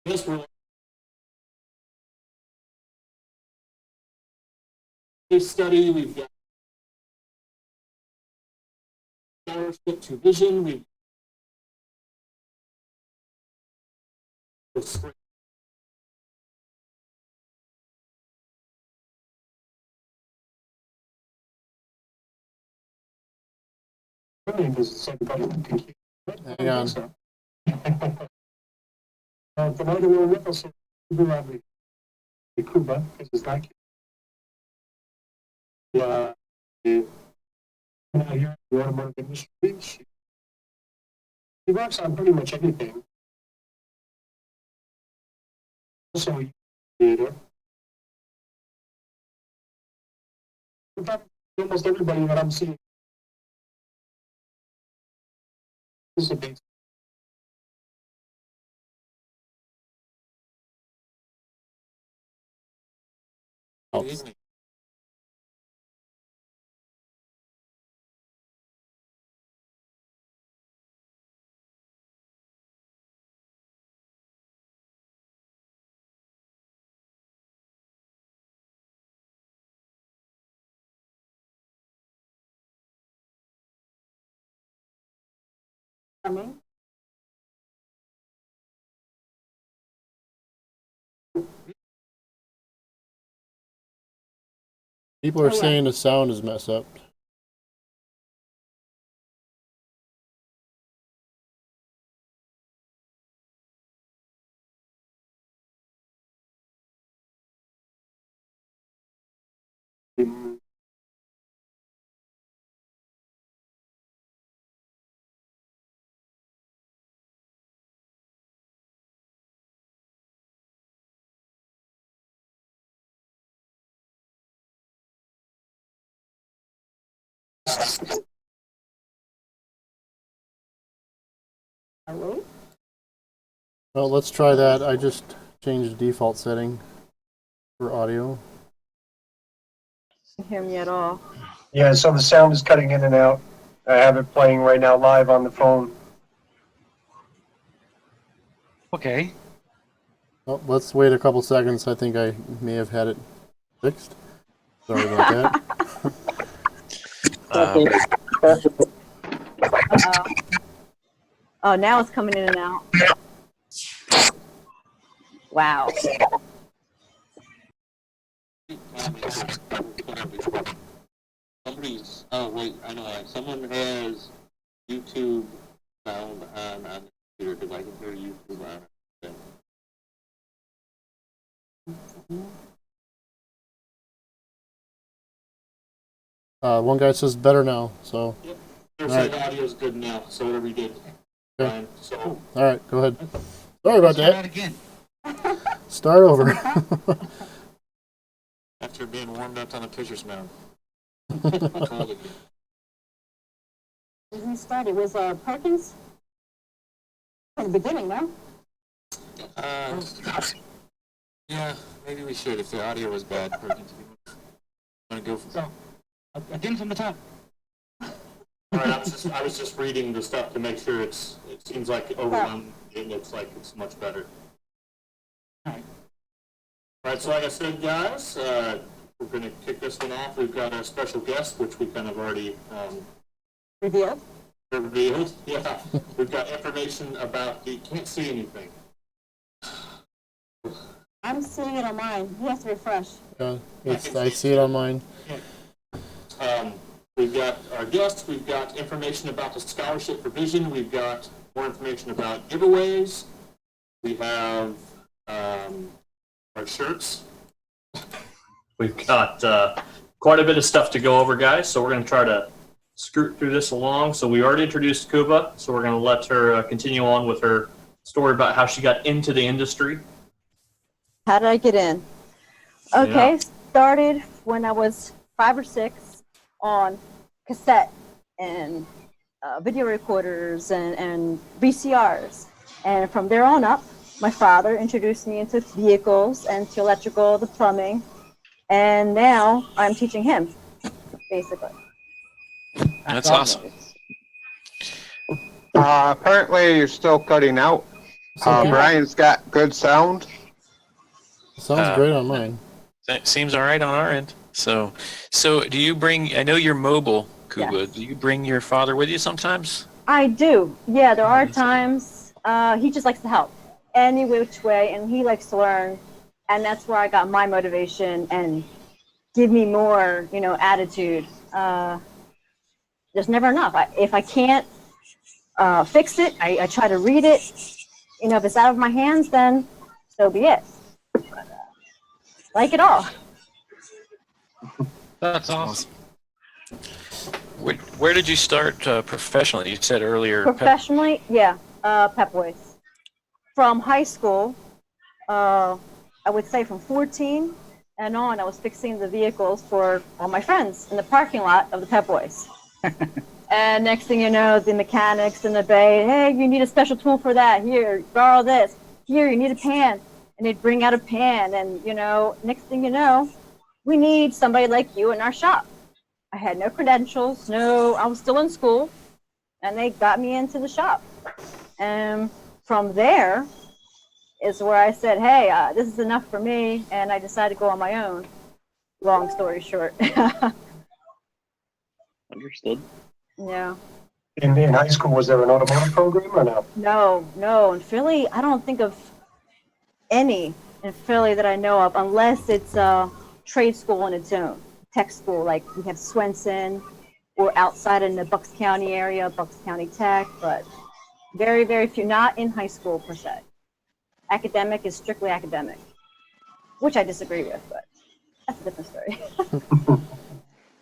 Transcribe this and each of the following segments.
This will case study. We've got scholarship to vision. We've got Hang on. Tonight we're with us in Cuba. This is not here in the automotive industry. He works on pretty much anything. Also, a creator. In fact, almost everybody that I'm seeing participates. Oh. Coming. People are Oh, yeah. saying the sound is messed up. Hello? Well, let's try that. I just changed the default setting for audio. Can't hear me at all. Yeah, so the sound is cutting in and out. I have it playing right now live on the phone. Okay. Oh, let's wait a couple seconds. I think I may have had it fixed. Sorry about that. Uh-oh. Oh, now it's coming in and out. Wow. Somebody's, oh wait, I know that. Someone has YouTube sound on the computer because I can hear YouTube on it. One guy says better now, so. Yep. They're All saying right. audio's good now, so whatever you did. Okay. Fine. So, All right, go ahead. Sorry about Try that that. again. Start over. after being warmed up on a pitcher's mound. Who started? Was Perkins? From the beginning, no? Yeah, maybe we should if the audio was bad. Want to go for Again from the top. All right, I was just reading the stuff to make sure it seems like overwhelming. It looks like it's much better. All right. All right, so like I said, guys, we're going to kick this one off. We've got a special guest, which we kind of already Revealed? revealed. Yeah, we've got information about the, can't see anything. I'm seeing it on mine. You have to refresh. I see it on mine. We've got our guests, we've got information about the scholarship provision, we've got more information about giveaways, we have our shirts. We've got quite a bit of stuff to go over, guys, so we're going to try to scoot through this along. So we already introduced Kuba, so we're going to let her continue on with her story about how she got into the industry. How did I get in? Okay, Yeah. started when I was 5 or 6 on cassette and video recorders and VCRs. And from there on up, my father introduced me into vehicles and to electrical, the plumbing, and now I'm teaching him, basically. That's awesome. Apparently you're still cutting out. Okay. Brian's got good sound. Sounds great on mine. That seems all right on our end. So do you bring? I know you're mobile, Kuba. Yes. Do you bring your father with you sometimes? I do. Yeah, there are times he just likes to help any which way, and he likes to learn, and that's where I got my motivation and give me more, attitude. There's never enough. If I can't fix it, I try to read it. If it's out of my hands, then so be it. Like it all. That's awesome. Where did you start professionally? You said earlier. Professionally, Pep Boys. From high school, I would say from 14 and on, I was fixing the vehicles for all my friends in the parking lot of the Pep Boys. And next thing you know, the mechanics in the bay, hey, you need a special tool for that. Here, borrow this. Here, you need a pan. And they'd bring out a pan, and, next thing you know, we need somebody like you in our shop. I had no credentials, I was still in school, and they got me into the shop. And from there is where I said, hey, this is enough for me, and I decided to go on my own. Long story short. Understood. Yeah. In high school, was there an automotive program or no? No. In Philly, I don't think of any in Philly that I know of, unless it's a trade school on its own, tech school, like we have Swenson, or outside in the Bucks County area, Bucks County Tech, but very, very few, not in high school per se. Academic is strictly academic, which I disagree with, but that's a different story.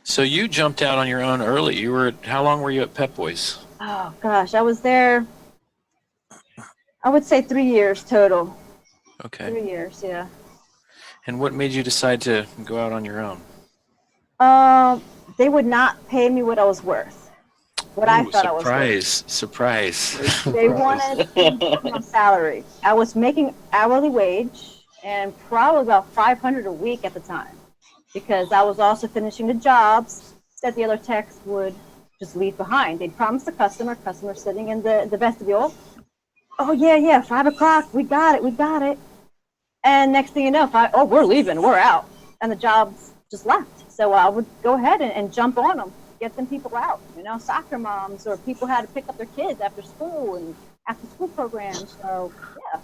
So you jumped out on your own early. How long were you at Pep Boys? Oh gosh, I was there, I would say 3 years total. Okay. 3 years, yeah. And what made you decide to go out on your own? They would not pay me what I was worth. What I thought I was worth. Surprise. They wanted my salary. I was making hourly wage and probably about $500 a week at the time, because I was also finishing the jobs that the other techs would just leave behind. They'd promise the customer sitting in the vestibule, oh yeah, 5 o'clock, we got it. And next thing you know, we're leaving, we're out. And the jobs just left. So I would go ahead and jump on them, get them people out, soccer moms, or people had to pick up their kids after school and after school programs. So yeah.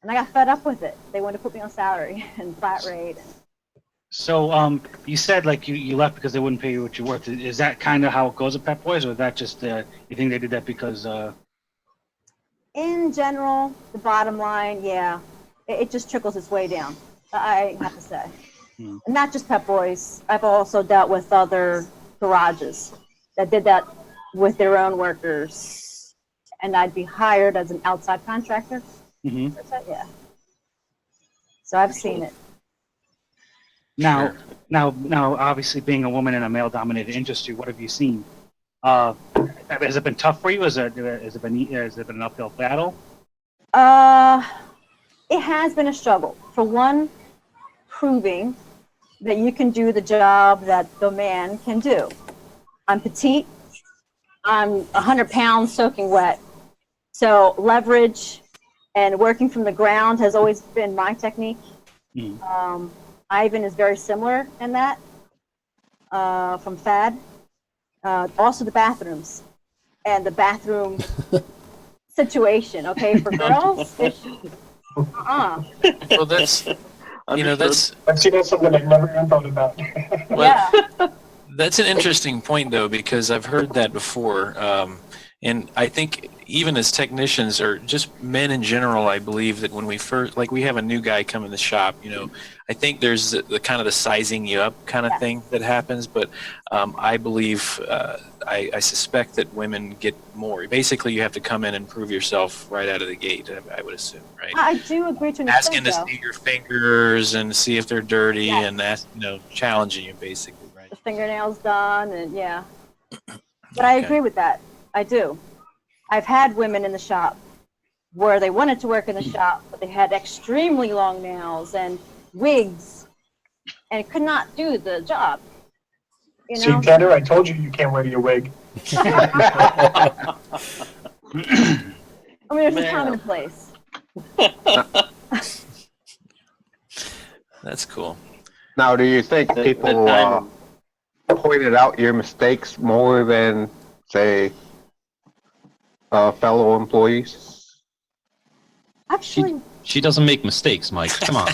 And I got fed up with it. They wanted to put me on salary and flat rate. So, you said like you left because they wouldn't pay you what you're worth. Is that kind of how it goes at Pep Boys, or is that just you think they did that because? In general, the bottom line, yeah, it just trickles its way down. I have to say, and not just Pep Boys. I've also dealt with other garages that did that with their own workers, and I'd be hired as an outside contractor. Mm-hmm. Yeah. So I've seen it. Now, obviously, being a woman in a male-dominated industry, what have you seen? Has it been tough for you? Has it been an uphill battle? It has been a struggle. For one, proving that you can do the job that the man can do. I'm petite. I'm 100 pounds soaking wet. So leverage and working from the ground has always been my technique. Ivan is very similar in that, from FAD. Also the bathrooms and the bathroom situation, okay, for girls, Well, that's I've seen that's something I've never even thought about. yeah. That's an interesting point, though, because I've heard that before. And I think even as technicians, or just men in general, I believe that when we first, like we have a new guy come in the shop, I think there's the kind of the sizing you up kind of thing that happens. But I believe, I suspect that women get more. Basically, you have to come in and prove yourself right out of the gate, I would assume, right? I do agree to an Asking extent, to see your fingers and see if they're dirty and challenging you, basically, right? the fingernails done, and yeah. But I agree with that. I do. I've had women in the shop where they wanted to work in the shop, but they had extremely long nails and wigs and could not do the job. See, Tanner, I told you can't wear your wig. I mean, it's commonplace. That's cool. Now, do you think people pointed out your mistakes more than, say, fellow employees? Actually, She doesn't make mistakes, Mike. Come on.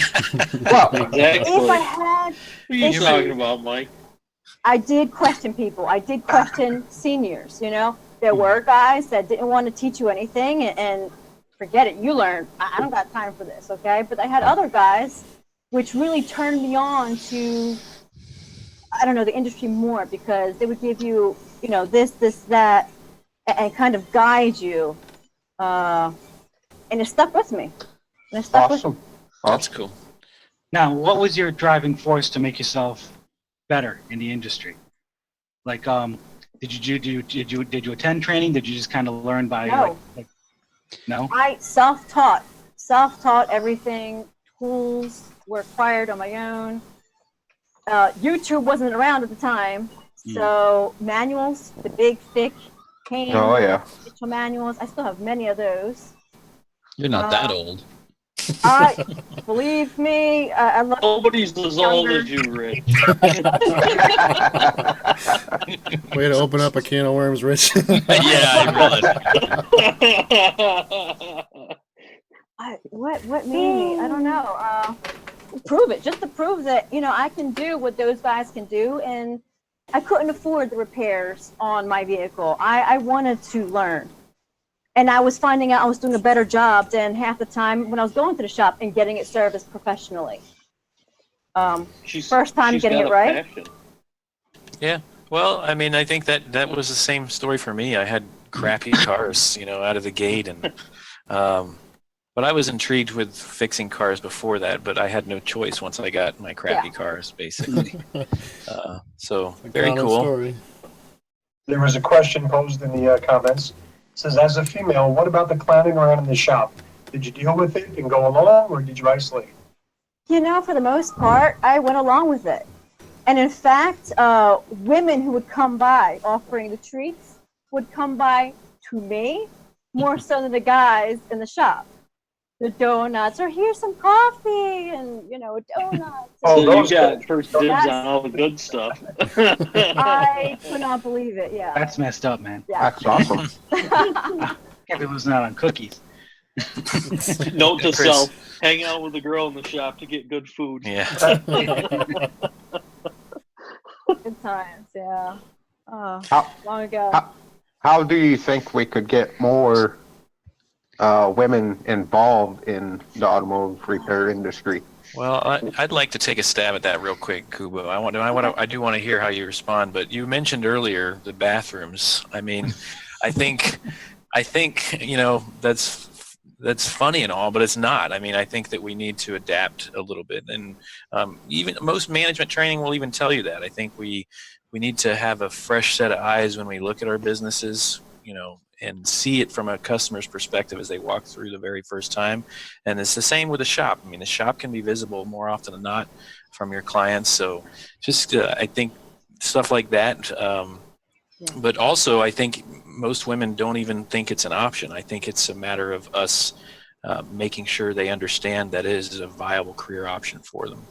Well, if I had, What are you talking about, Mike? I did question people. I did question seniors, There were guys that didn't want to teach you anything and forget it, you learn. I don't got time for this, okay? But I had other guys which really turned me on to, the industry more, because they would give you, this, that, and kind of guide you. And it stuck with me. awesome. That's cool. Now, what was your driving force to make yourself better in the industry? Like, did you attend training? Did you just kind of learn by? No. No. I self-taught everything. Tools were acquired on my own. YouTube wasn't around at the time, so manuals, the big, thick, hand Oh, yeah. manuals. I still have many of those. You're not that old. Believe me, I love Nobody's as old as you, Rich. Way to open up a can of worms, Rich. Yeah, I realize. what made me? I don't know. Prove it, just to prove that I can do what those guys can do, and I couldn't afford the repairs on my vehicle. I wanted to learn, and I was finding out I was doing a better job than half the time when I was going to the shop and getting it serviced professionally. First time getting it right. Passion. Yeah. Well, I mean, I think that was the same story for me. I had crappy cars, out of the gate, and but I was intrigued with fixing cars before that. But I had no choice once I got my crappy cars, basically. So very Common cool. story. There was a question posed in the comments. It says, as a female, what about the clowning around in the shop? Did you deal with it and go along, or did you isolate? For the most part, I went along with it. And in fact, women who would come by offering the treats would come by to me more so than the guys in the shop. The donuts, or here's some coffee, and donuts. So you got first dibs on all the good stuff. I could not believe it. Yeah. That's messed up, man. Yeah. That's awesome. Can't be losing out on cookies. Note to Chris. self: hang out with a girl in the shop to get good food. Yeah. Good times. Yeah. Oh, How- long ago. How do you think we could get more women involved in the automotive repair industry? Well, I'd like to take a stab at that real quick, Kubo. I do want to hear how you respond, but you mentioned earlier the bathrooms. I mean, I think that's funny and all, but it's not. I mean, I think that we need to adapt a little bit, and even most management training will even tell you that. I think we need to have a fresh set of eyes when we look at our businesses, and see it from a customer's perspective as they walk through the very first time. And it's the same with the shop. I mean, the shop can be visible more often than not from your clients. So just, I think stuff like that. But also, I think most women don't even think it's an option. I think it's a matter of us making sure they understand that it is a viable career option for them.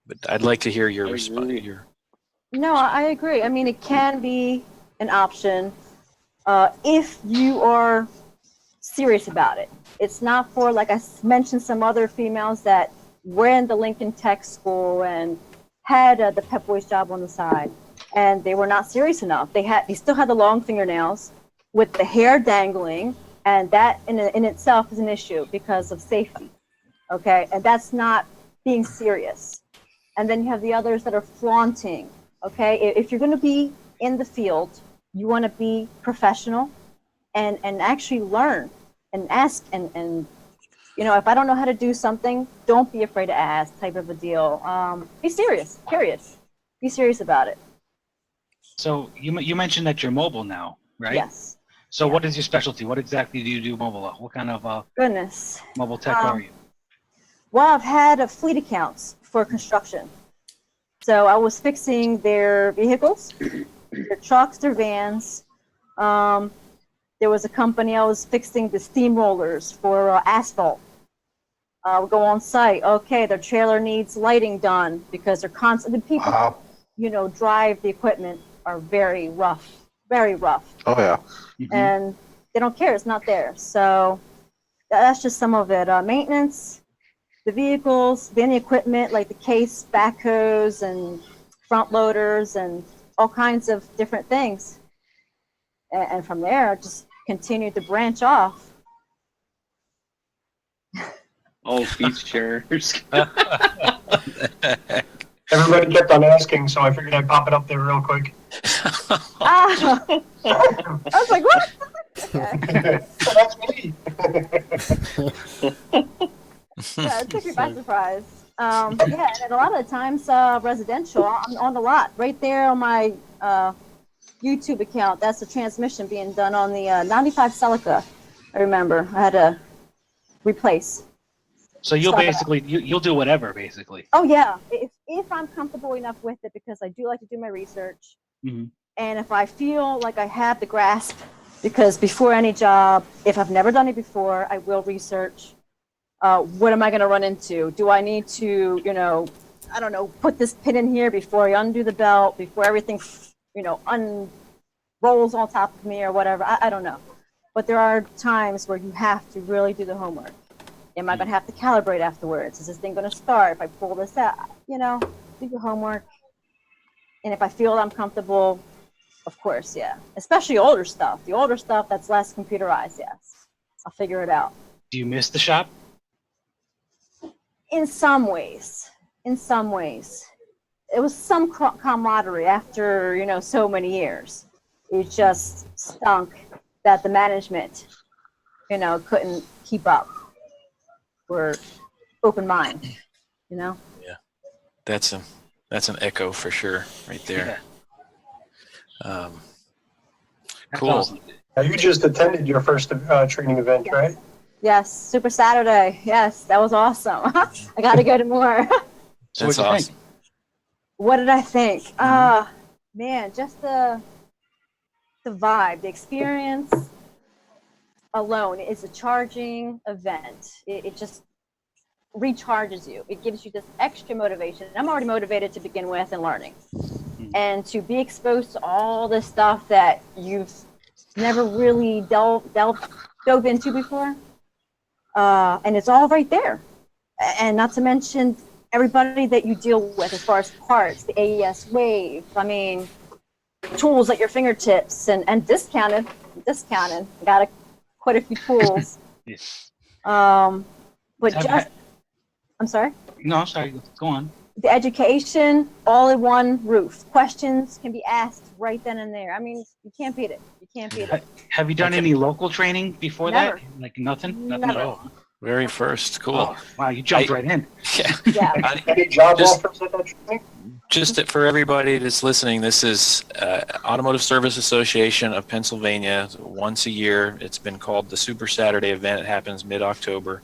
But I'd like to hear your response. No, I agree. I mean, it can be an option if you are serious about it. It's not for, like I mentioned, some other females that were in the Lincoln Tech School and had the Pep Boys job on the side, and they were not serious enough. They still had the long fingernails with the hair dangling, and that in itself is an issue because of safety. Okay, and that's not being serious. And then you have the others that are flaunting. Okay, if you're going to be in the field, you want to be professional and actually learn and ask and if I don't know how to do something, don't be afraid to ask, type of a deal. Be serious, period. Be serious about it. So you mentioned that you're mobile now, right? Yes. So what is your specialty? What exactly do you do mobile? What kind of Goodness. mobile tech are you? Well, I've had fleet accounts for construction. So I was fixing their vehicles, their trucks, their vans. There was a company I was fixing the steamrollers for asphalt. We'll go on site. Okay, their trailer needs lighting done because they're constant. The people, drive the equipment are very rough, very rough. Oh yeah. Mm-hmm. And they don't care. It's not there. So that's just some of it. Maintenance, the vehicles, then the equipment like the case, backhoes, and front loaders, and all kinds of different things. And from there, I just continued to branch off. Oh, beach chairs. Everybody kept on asking, so I figured I'd pop it up there real quick. I was like, what? Okay. So that's me. Yeah, it took me by surprise. Yeah, and a lot of the times residential, I'm on the lot. Right there on my YouTube account, that's the transmission being done on the 95 Celica. I remember. I had to replace. So you'll basically you'll do whatever basically. Oh yeah, if I'm comfortable enough with it, because I do like to do my research, Mm-hmm. and if I feel like I have the grasp, because before any job, if I've never done it before, I will research. What am I going to run into? Do I need to, I don't know, put this pin in here before I undo the belt, before everything, unrolls on top of me or whatever? I don't know. But there are times where you have to really do the homework. Am I going to have to calibrate afterwards? Is this thing going to start if I pull this out? Do your homework. And if I feel I'm comfortable, of course, yeah. Especially older stuff. The older stuff that's less computerized, yes. I'll figure it out. Do you miss the shop? In some ways. It was some camaraderie after, so many years. It just stunk that the management, couldn't keep up. Or open mind, Yeah, that's an echo for sure, right there. That's Cool. awesome. Now, you just attended your first training event, right? Yes, Super Saturday. Yes, that was awesome. I got to go to more. So That's what'd you awesome. think? What did I think? Man, just the vibe, the experience alone is a charging event. It just recharges you. It gives you this extra motivation. I'm already motivated to begin with and learning. And to be exposed to all this stuff that you've never really dove into before. And it's all right there. And not to mention everybody that you deal with as far as parts, the AES wave, tools at your fingertips and discounted. Got quite a few tools. Yes. But Have- just, I'm sorry? No, sorry. Go on. The education, all in one roof. Questions can be asked right then and there. You can't beat it. Have you done any local training before Never. that? Like nothing? Nothing Never. at all. Very first. Cool. Oh, wow, you jumped right in. Yeah. Yeah. Any job Just- offers at that training? Just for everybody that's listening, this is Automotive Service Association of Pennsylvania. Once a year, it's been called the Super Saturday event. It happens mid-October.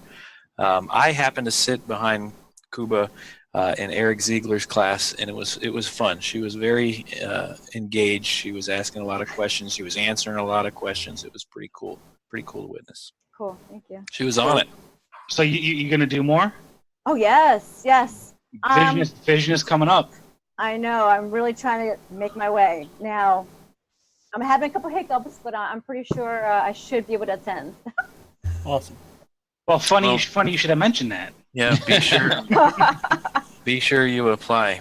I happened to sit behind Kuba in Eric Ziegler's class, and it was fun. She was very engaged. She was asking a lot of questions. She was answering a lot of questions. It was pretty cool to witness. Cool. Thank you. She was on it. So you gonna do more? Oh, yes. Vision is coming up. I know. I'm really trying to make my way. Now, I'm having a couple hiccups, but I'm pretty sure I should be able to attend. Awesome. Well, funny Well- you should have mentioned that. Yeah, be sure you apply.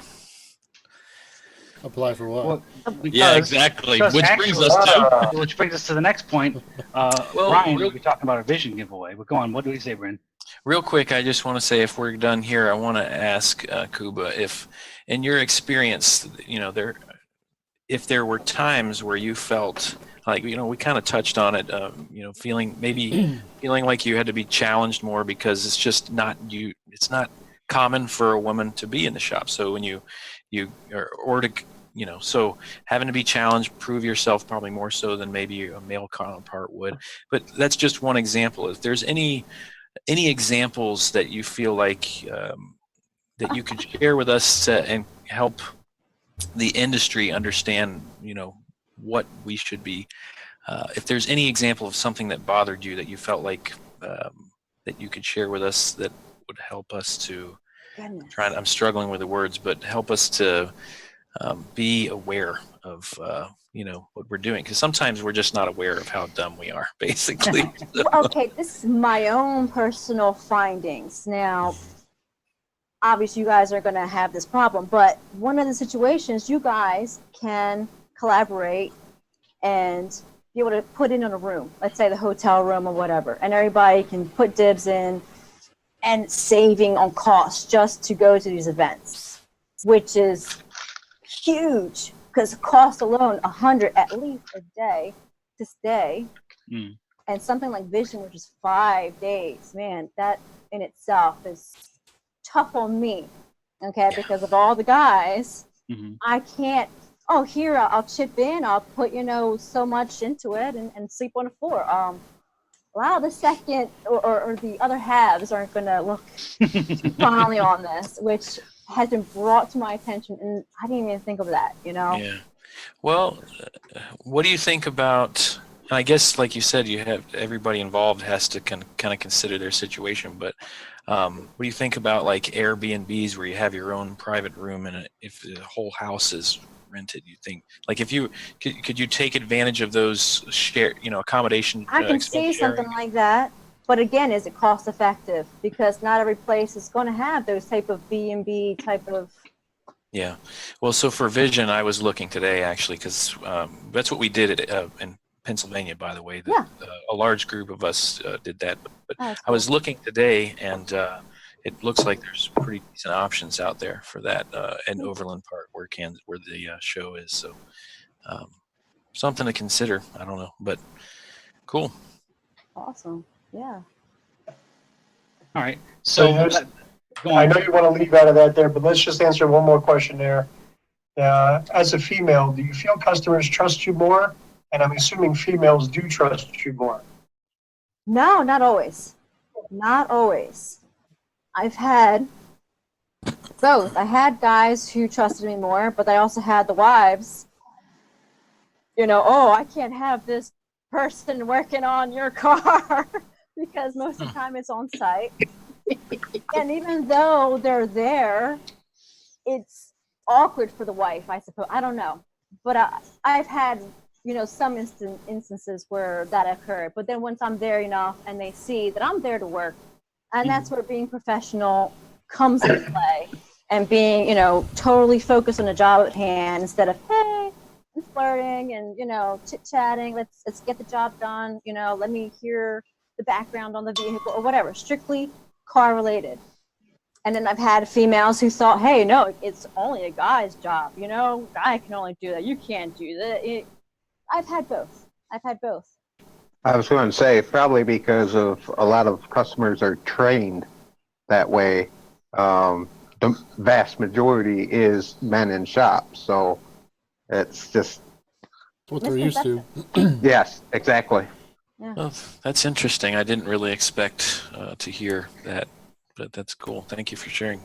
Apply for what? Yeah, exactly. because Which brings us to Which brings us to the next point. Well, Brian, real- we're talking about a vision giveaway. But go on. What do we say, Brian? Real quick, I just want to say, if we're done here, I want to ask Kuba, if in your experience, if there were times where you felt like, we kind of touched on it, feeling like you had to be challenged more because it's just not it's not common for a woman to be in the shop. So when so having to be challenged, prove yourself probably more so than maybe a male counterpart would. But that's just one example. If there's any examples that you feel like that you could share with us and help the industry understand, what we should be. If there's any example of something that bothered you that you felt like that you could share with us that would help us to Goodness. I'm struggling with the words, but help us to be aware of what we're doing, because sometimes we're just not aware of how dumb we are, basically. Okay, this is my own personal findings. Now, obviously you guys are going to have this problem, but one of the situations you guys can collaborate and be able to put in a room, let's say the hotel room or whatever, and everybody can put dibs in and saving on costs just to go to these events, which is huge, because cost alone $100 at least a day to stay. And something like Vision, which is 5 days, man, that in itself is tough on me, okay? Because of all the guys, I can't, here, I'll chip in, I'll put, so much into it and sleep on the floor. A lot of the second or the other halves aren't going to look too fondly on this, which has been brought to my attention, and I didn't even think of that, Yeah. Well, what do you think about And I guess, like you said, you have everybody involved has to kind of consider their situation. But what do you think about like Airbnbs where you have your own private room and if the whole house is rented? You think like if you could you take advantage of those share accommodation I can expense see sharing? something like that, but again, is it cost effective? Because not every place is going to have those type of B&B type of. Yeah. Well, so for Vision, I was looking today actually because that's what we did in Pennsylvania, by the way. Yeah. A large group of us did that. But Oh, that's I was cool. looking today, and it looks like there's pretty decent options out there for that in Overland Park where the show is. So um, something to consider. I don't know, but cool. Awesome. Yeah. All right. So So there's- go I on. know you want to leave out of that there, but let's just answer one more question there. As a female, do you feel customers trust you more? And I'm assuming females do trust you more. No, not always. Not always. I've had both. I had guys who trusted me more, but I also had the wives. Oh, I can't have this person working on your car because most of the time it's on site. And even though they're there, it's awkward for the wife, I suppose. I don't know. But I've had, some instances where that occurred. But then once I'm there enough and they see that I'm there to work, and that's where being professional comes into play and being, totally focused on the job at hand instead of, hey, and flirting and, chit-chatting. Let's get the job done. Let me hear the background on the vehicle or whatever. Strictly car related. And then I've had females who thought, hey, no, it's only a guy's job. Guy can only do that. You can't do that. I've had both. I was going to say, probably because of a lot of customers are trained that way. The vast majority is men in shops, so it's just, It's what they're used to. yes, exactly. Yeah. Well, that's interesting. I didn't really expect to hear that, but that's cool. Thank you for sharing.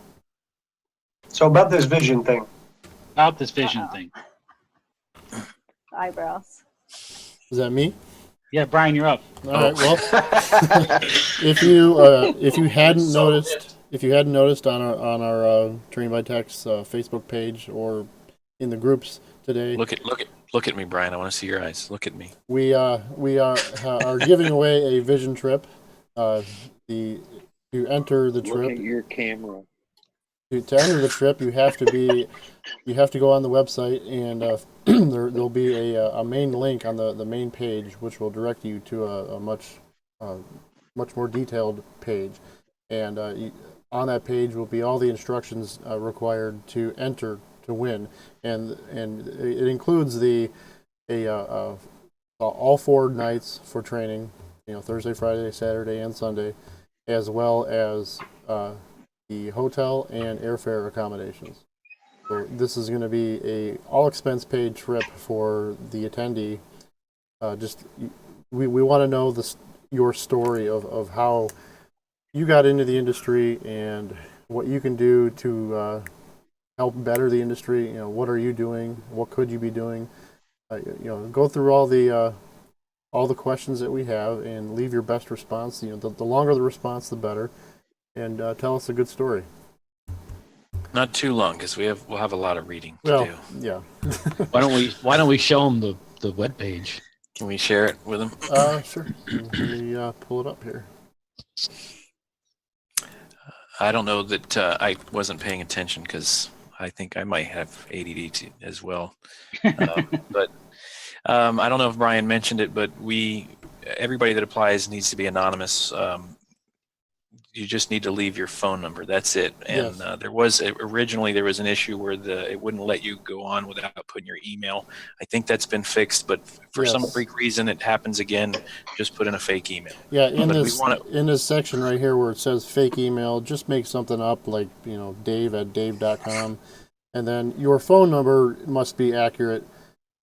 So about this Vision thing, About this Vision thing. Eyebrows. Is that me? Yeah, Brian, you're up. All right. Well, if you hadn't noticed on our Train by Text Facebook page or in the groups today, Look at me, Brian. I want to see your eyes. Look at me. we are giving away a Vision trip. To enter the Look trip, at your camera. to enter the trip, you have to go on the website, and there'll be a main link on the main page, which will direct you to a much more detailed page, and on that page will be all the instructions required to enter to win, and it includes all 4 nights for training, Thursday, Friday, Saturday, and Sunday, as well as the hotel and airfare accommodations. So this is going to be a all expense paid trip for the attendee. We want to know your story of how you got into the industry and what you can do to help better the industry. What are you doing? What could you be doing? Go through all the questions that we have and leave your best response. The longer the response, the better. And tell us a good story. Not too long because we'll have a lot of reading to Well, do. yeah. Why don't we show them the webpage? Can we share it with them? Sure. Let me pull it up here. I don't know that I wasn't paying attention because I think I might have ADD as well. But I don't know if Brian mentioned it, but everybody that applies needs to be anonymous. You just need to leave your phone number. That's it. And Yes. Originally there was an issue where it wouldn't let you go on without putting your email. I think that's been fixed, but for some Yes. freak reason it happens again. Just put in a fake email. Yeah, in But this section right here where it says fake email, just make something up like, dave@dave.com. And then your phone number must be accurate,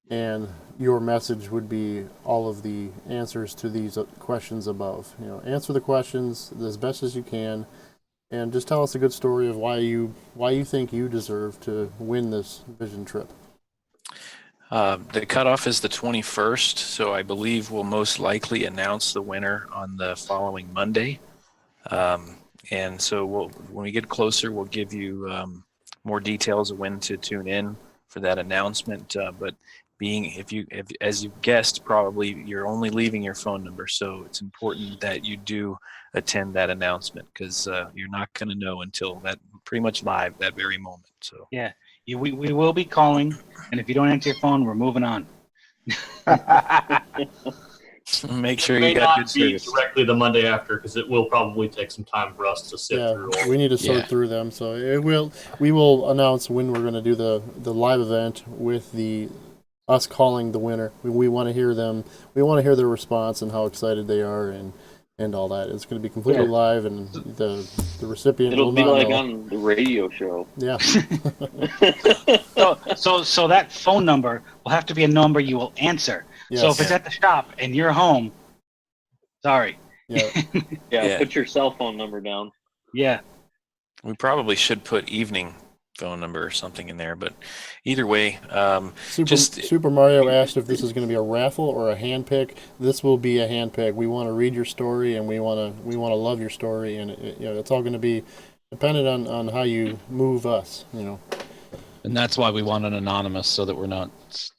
and your message would be all of the answers to these questions above. Answer the questions as best as you can, and just tell us a good story of why you think you deserve to win this Vision trip. The cutoff is the 21st, so I believe we'll most likely announce the winner on the following Monday. And so when we get closer, we'll give you more details of when to tune in for that announcement. But if as you guessed, probably you're only leaving your phone number, so it's important that you do attend that announcement because you're not going to know until that pretty much live that very moment. So Yeah, we will be calling, and if you don't answer your phone, we're moving on. make sure It may you got good not be service. directly the Monday after because it will probably take some time for us to sift Yeah, through all. we need to sort Yeah. through them. So we will announce when we're going to do the live event with us calling the winner. We want to hear them. We want to hear their response and how excited they are and all that. It's going to be completely live, and the recipient It'll will be not like know. on the radio show. Yeah. So that phone number will have to be a number you will answer. Yes. So if it's at the shop and you're home, sorry. Yeah. Yeah, put your cell phone number down. Yeah. We probably should put evening phone number or something in there, but either way, Super Mario asked if this is going to be a raffle or a hand pick. This will be a hand pick. We want to read your story, and we want to love your story, and it's all going to be dependent on how you move us. And that's why we want an anonymous, so that we're not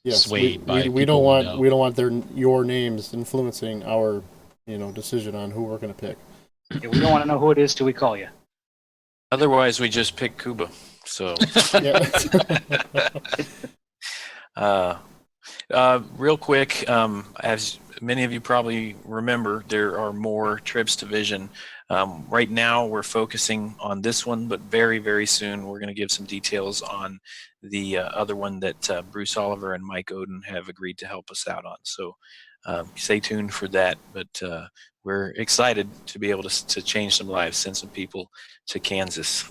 swayed by. We don't want your names influencing our decision on who we're going to pick. Yeah, we don't want to know who it is till we call you. otherwise we just pick Cuba. So, real quick, as many of you probably remember, there are more trips to Vision. Right now, we're focusing on this one, but very, very soon, we're going to give some details on the other one that Bruce Oliver and Mike Oden have agreed to help us out on. So, stay tuned for that. But we're excited to be able to change some lives, send some people to Kansas.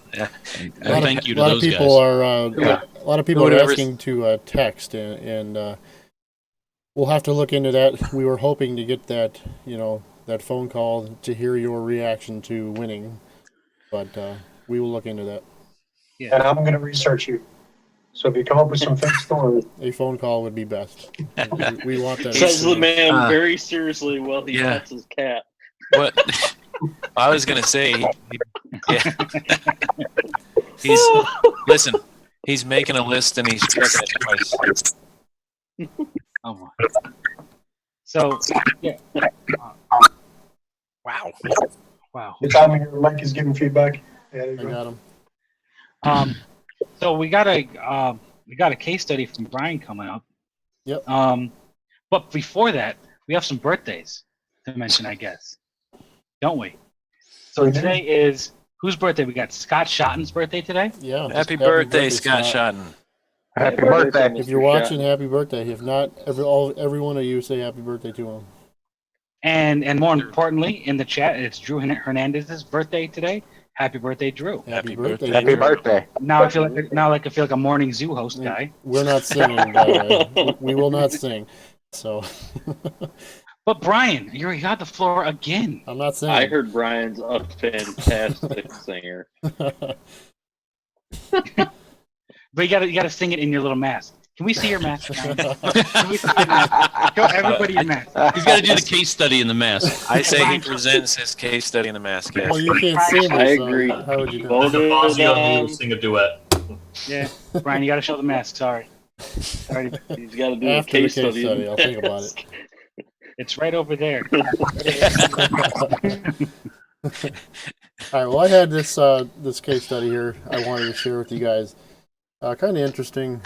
Thank you to those guys. A lot of people are asking to text, and we'll have to look into that. We were hoping to get that, that phone call to hear your reaction to winning, but we will look into that. Yeah. And I'm going to research you. So if you come up with some fake stories, a phone call would be best. We want that. Says the man very seriously while he pets his cat. What I was going to say, listen, he's making a list and he's checking it twice. Oh my. So, yeah. Wow. you tell me your mic is giving feedback. Yeah, I got him. So we got a case study from Brian coming up. Yep. But before that, we have some birthdays to mention, I guess. Don't we? So today is whose birthday? We got Scott Shotton's birthday today. Yeah. Happy birthday, Scott Shotton. Happy birthday. If you're watching, happy birthday. If not, every one of you say happy birthday to him. And more importantly, in the chat, it's Drew Hernandez's birthday today. Happy birthday, Drew. Happy birthday. Happy birthday. Now I feel like a morning zoo host guy. We're not singing, by the way. We will not sing. So. But Brian, you got the floor again. I'm not singing. I heard Brian's a fantastic singer. But you gotta sing it in your little mask. Can we see your mask? Can we see your mask? Show everybody your mask. He's got to do the case study in the mask. I say he presents his case study in the mask. Yes. Well, you can't sing. I agree. How would you do Vote it? it Fazio down. will sing a duet. Yeah, Brian, you gotta show the mask. Sorry. He's got to do a After case the case study. study, I'll think about it. It's right over there. All right. Well, I had this case study here. I wanted to share with you guys. Kind of interesting.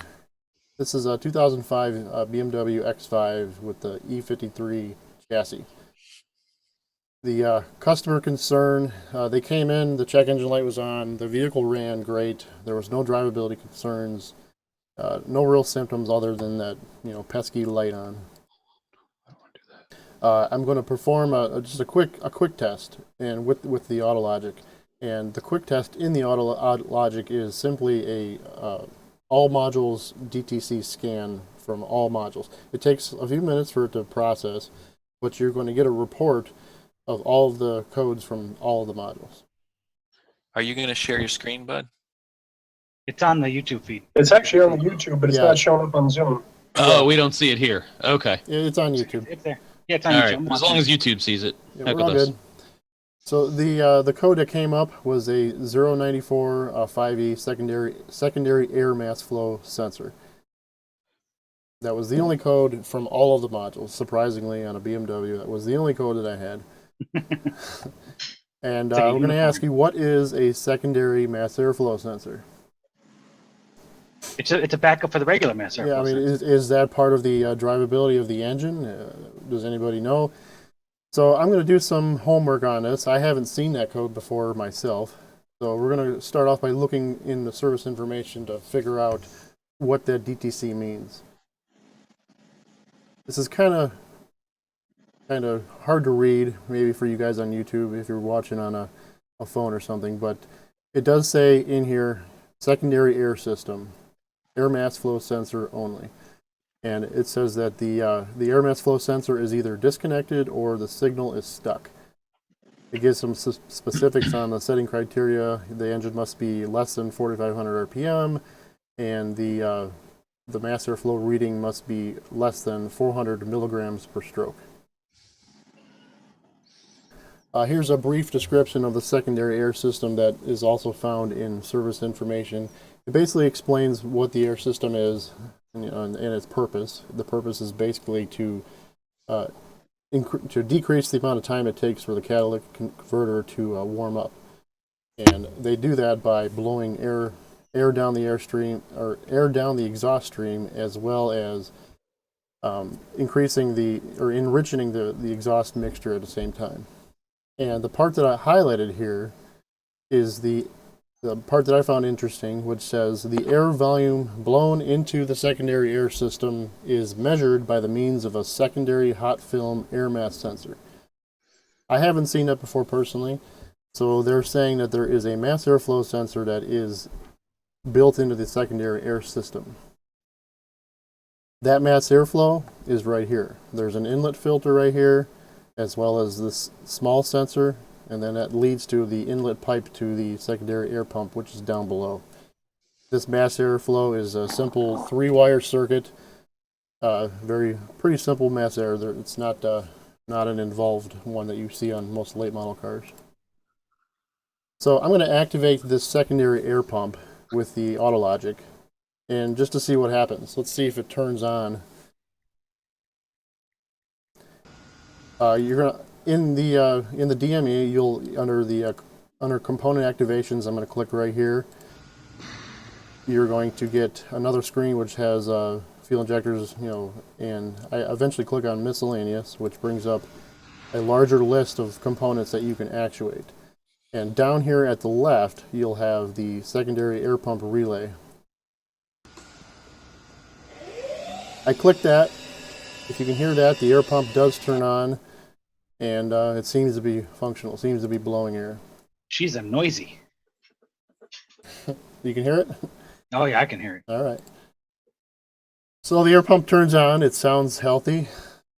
This is a 2005 BMW X5 with the E53 chassis. The customer concern, they came in, the check engine light was on, the vehicle ran great, there was no drivability concerns, no real symptoms other than that, pesky light on. I'm going to perform just a quick test, and with the AutoLogic, and the quick test in the AutoLogic is simply a all modules DTC scan from all modules. It takes a few minutes for it to process, but you're going to get a report of all of the codes from all of the modules. Are you going to share your screen, bud? It's on the YouTube feed. it's actually on the YouTube, but it's not showing up on Zoom. Oh, we don't see it here. Okay. It's on YouTube. It's there. Yeah, it's on All YouTube. right. I'm As watching long it. as YouTube sees it. Yeah, Heck we're all with us. good. So the code that came up was a 094 5E secondary air mass flow sensor. That was the only code from all of the modules. Surprisingly, on a BMW, that was the only code that I had. And It's like a we're going to unicorn. ask you, what is a secondary mass airflow sensor? It's a backup for the regular mass airflow. Yeah, I mean, sensor. is that part of the drivability of the engine? Does anybody know? So I'm going to do some homework on this. I haven't seen that code before myself. So we're going to start off by looking in the service information to figure out what that DTC means. This is kind of hard to read, maybe for you guys on YouTube if you're watching on a phone or something, but it does say in here, secondary air system, air mass flow sensor only. And it says that the air mass flow sensor is either disconnected or the signal is stuck. It gives some specifics on the setting criteria. The engine must be less than 4,500 RPM, and the mass airflow reading must be less than 400 milligrams per stroke. Here's a brief description of the secondary air system that is also found in service information. It basically explains what the air system is and its purpose. The purpose is basically to decrease the amount of time it takes for the catalytic converter to warm up, and they do that by blowing air down the airstream or air down the exhaust stream, as well as enriching the exhaust mixture at the same time. And the part that I highlighted here is the part that I found interesting, which says the air volume blown into the secondary air system is measured by the means of a secondary hot film air mass sensor. I haven't seen that before personally, so they're saying that there is a mass airflow sensor that is built into the secondary air system. That mass airflow is right here. There's an inlet filter right here, as well as this small sensor, and then that leads to the inlet pipe to the secondary air pump, which is down below. This mass airflow is a simple 3-wire circuit, pretty simple mass air. It's not an involved one that you see on most late model cars. So I'm going to activate this secondary air pump with the Autologic, and just to see what happens. Let's see if it turns on. You're gonna in the DME, you'll under component activations. I'm going to click right here. You're going to get another screen which has fuel injectors, and I eventually click on miscellaneous, which brings up a larger list of components that you can actuate. And down here at the left, you'll have the secondary air pump relay. I click that. If you can hear that, the air pump does turn on, and it seems to be functional. It seems to be blowing air. She's a noisy. You can hear it? Oh yeah, I can hear it. All right. So the air pump turns on. It sounds healthy.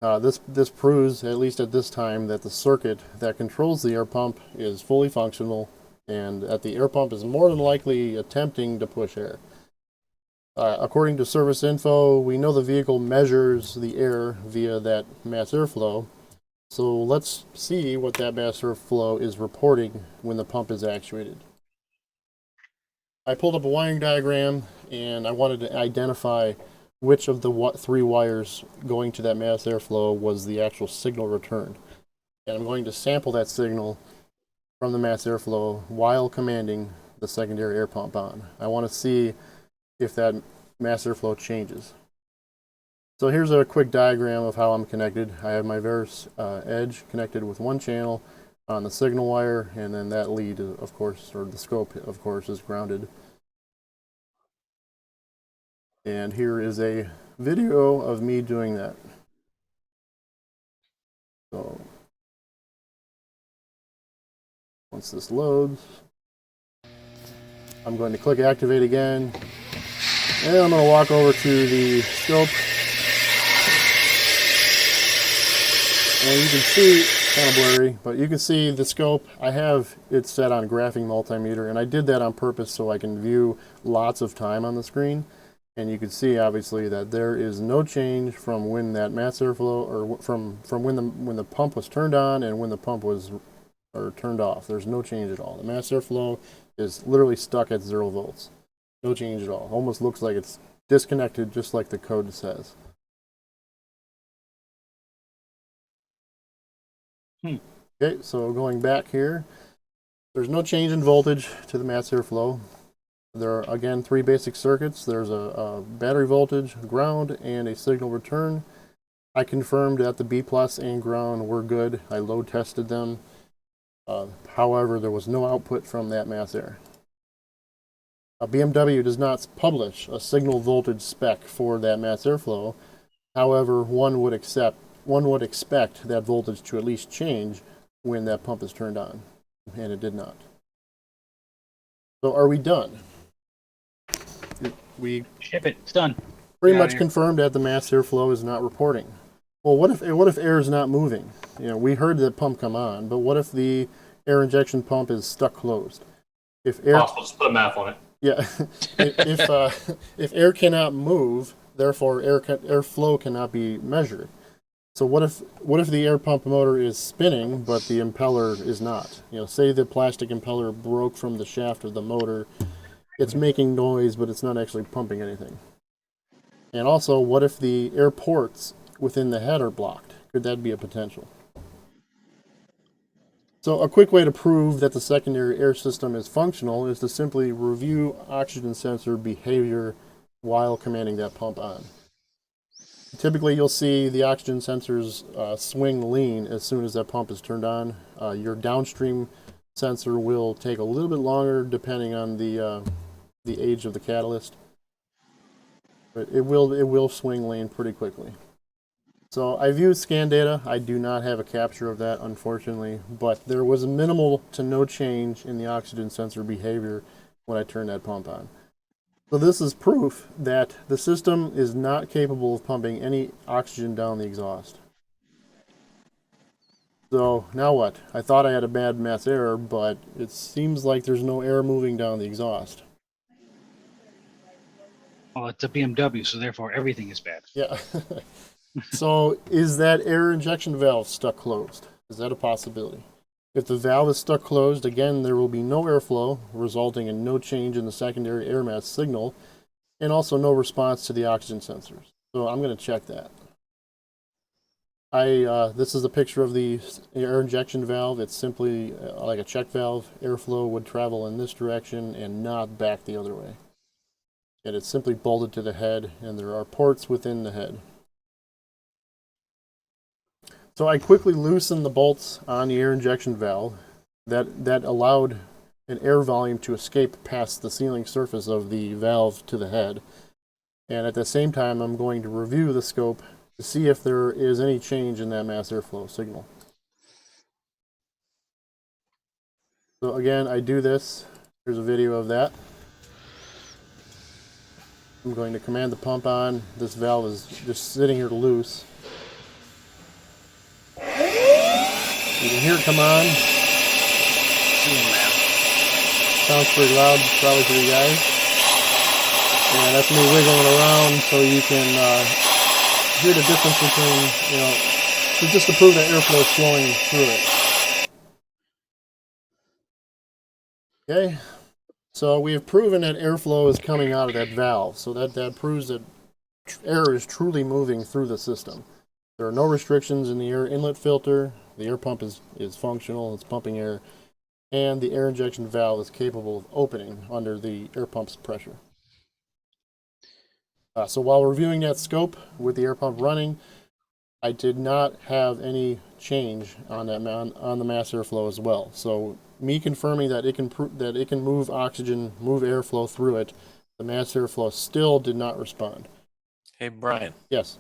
This proves, at least at this time, that the circuit that controls the air pump is fully functional, and that the air pump is more than likely attempting to push air. According to service info, we know the vehicle measures the air via that mass airflow. So let's see what that mass airflow is reporting when the pump is actuated. I pulled up a wiring diagram, and I wanted to identify which of the 3 wires going to that mass airflow was the actual signal returned. And I'm going to sample that signal from the mass airflow while commanding the secondary air pump on. I want to see if that mass airflow changes. So here's a quick diagram of how I'm connected. I have my Verus Edge connected with one channel on the signal wire, and then that lead, of course, or the scope, of course, is grounded. And here is a video of me doing that. So once this loads, I'm going to click activate again, and I'm going to walk over to the scope, and you can see, kind of blurry, but you can see the scope. I have it set on graphing multimeter, and I did that on purpose so I can view lots of time on the screen. And you can see obviously that there is no change from when that mass airflow, or from when the pump was turned on and when the pump was turned off. There's no change at all. The mass airflow is literally stuck at 0 volts. No change at all. Almost looks like it's disconnected, just like the code says. Okay, so going back here, there's no change in voltage to the mass airflow. There are, again, 3 basic circuits. There's a battery voltage, ground, and a signal return. I confirmed that the B plus and ground were good. I load tested them. However, there was no output from that mass air. BMW does not publish a signal voltage spec for that mass airflow. However, one would expect that voltage to at least change when that pump is turned on, and it did not. So are we done? We Ship it. It's done. pretty Get outta much here. confirmed that the mass airflow is not reporting. Well, what if air is not moving? You know, we heard the pump come on, but what if the air injection pump is stuck closed? If air, Possible. Just put a math on it. yeah, if air cannot move, therefore airflow cannot be measured. So what if the air pump motor is spinning but the impeller is not? You know, say the plastic impeller broke from the shaft of the motor. It's making noise, but it's not actually pumping anything. And also, what if the air ports within the head are blocked? Could that be a potential? So a quick way to prove that the secondary air system is functional is to simply review oxygen sensor behavior while commanding that pump on. Typically, you'll see the oxygen sensors swing lean as soon as that pump is turned on. Your downstream sensor will take a little bit longer depending on the age of the catalyst, but it will swing lean pretty quickly. So I viewed scan data. I do not have a capture of that, unfortunately, but there was minimal to no change in the oxygen sensor behavior when I turned that pump on. So this is proof that the system is not capable of pumping any oxygen down the exhaust. So now what? I thought I had a bad mass air, but it seems like there's no air moving down the exhaust. Well, it's a BMW, so therefore everything is bad. Yeah. So is that air injection valve stuck closed? Is that a possibility? If the valve is stuck closed, again, there will be no airflow, resulting in no change in the secondary air mass signal, and also no response to the oxygen sensors. So I'm going to check that. This is a picture of the air injection valve. It's simply like a check valve. Airflow would travel in this direction and not back the other way. And it's simply bolted to the head, and there are ports within the head. So I quickly loosened the bolts on the air injection valve. That allowed an air volume to escape past the sealing surface of the valve to the head. And at the same time, I'm going to review the scope to see if there is any change in that mass airflow signal. So again, I do this. Here's a video of that. I'm going to command the pump on. This valve is just sitting here loose. You can hear it come on. Sounds pretty loud, probably for you guys. And that's me wiggling around so you can hear the difference between, just to prove that airflow is flowing through it. Okay, so we have proven that airflow is coming out of that valve. So that proves that air is truly moving through the system. There are no restrictions in the air inlet filter. The air pump is functional, it's pumping air, and the air injection valve is capable of opening under the air pump's pressure. So while reviewing that scope with the air pump running, I did not have any change on that on the mass airflow as well. So me confirming that it can move oxygen, move airflow through it, the mass airflow still did not respond. Hey, Brian. Yes.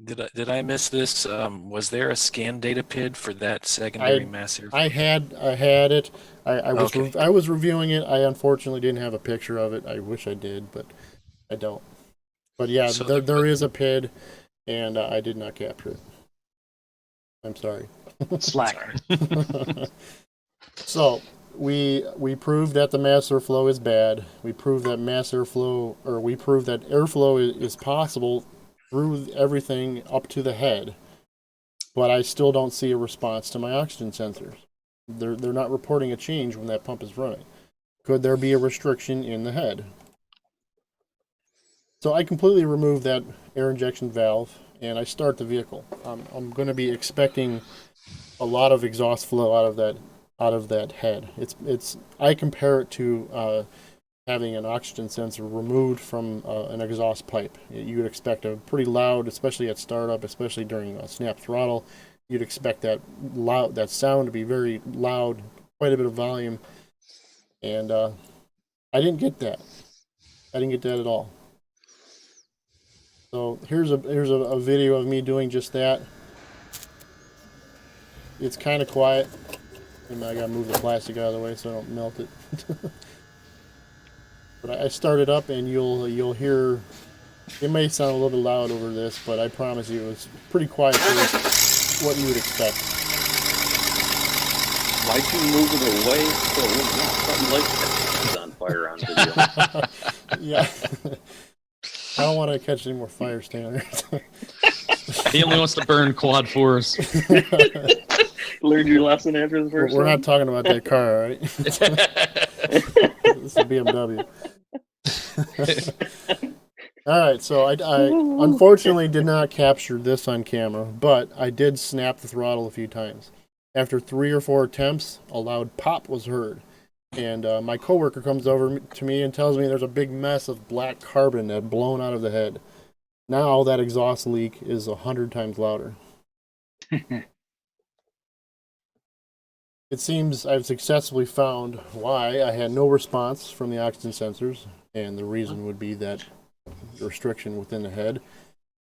Did I miss this? Was there a scan data PID for that secondary mass airflow? I had it. I was reviewing it. I unfortunately didn't have a picture of it. I wish I did, but I don't. But yeah, So there is a PID, and I did not capture it. I'm sorry. Slacker. So we proved that the mass airflow is bad. We proved that we proved that airflow is possible through everything up to the head. But I still don't see a response to my oxygen sensors. They're not reporting a change when that pump is running. Could there be a restriction in the head? So I completely remove that air injection valve and I start the vehicle. I'm going to be expecting a lot of exhaust flow out of that head. I compare it to having an oxygen sensor removed from an exhaust pipe. You would expect a pretty loud, especially at startup, especially during snap throttle. You'd expect that sound to be very loud, quite a bit of volume, and I didn't get that. I didn't get that at all. So here's a video of me doing just that. It's kind of quiet. And I gotta move the plastic out of the way so I don't melt it. But I start it up and you'll hear, it may sound a little bit loud over this, but I promise you it's pretty quiet for what you would expect. Why'd you move it away so it was not something like that is on fire on video? Yeah. I don't want to catch any more fire standards. He only wants to burn quad fours. Learned your lesson after the first We're one? not talking about that car, all right? This is a BMW. All right, so I unfortunately did not capture this on camera, but I did snap the throttle a few times. After 3 or 4 attempts, a loud pop was heard. And my coworker comes over to me and tells me there's a big mess of black carbon that had blown out of the head. Now that exhaust leak is 100 times louder. It seems I've successfully found why I had no response from the oxygen sensors, and the reason would be that restriction within the head.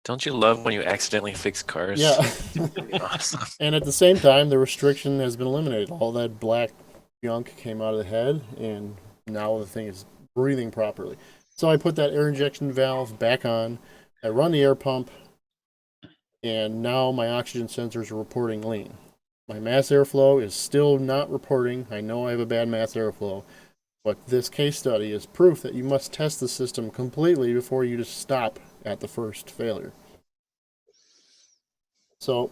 Don't you love when you accidentally fix cars? Yeah. It's really awesome. And at the same time, the restriction has been eliminated. All that black junk came out of the head, and now the thing is breathing properly. So I put that air injection valve back on, I run the air pump, and now my oxygen sensors are reporting lean. My mass airflow is still not reporting. I know I have a bad mass airflow, but this case study is proof that you must test the system completely before you just stop at the first failure. So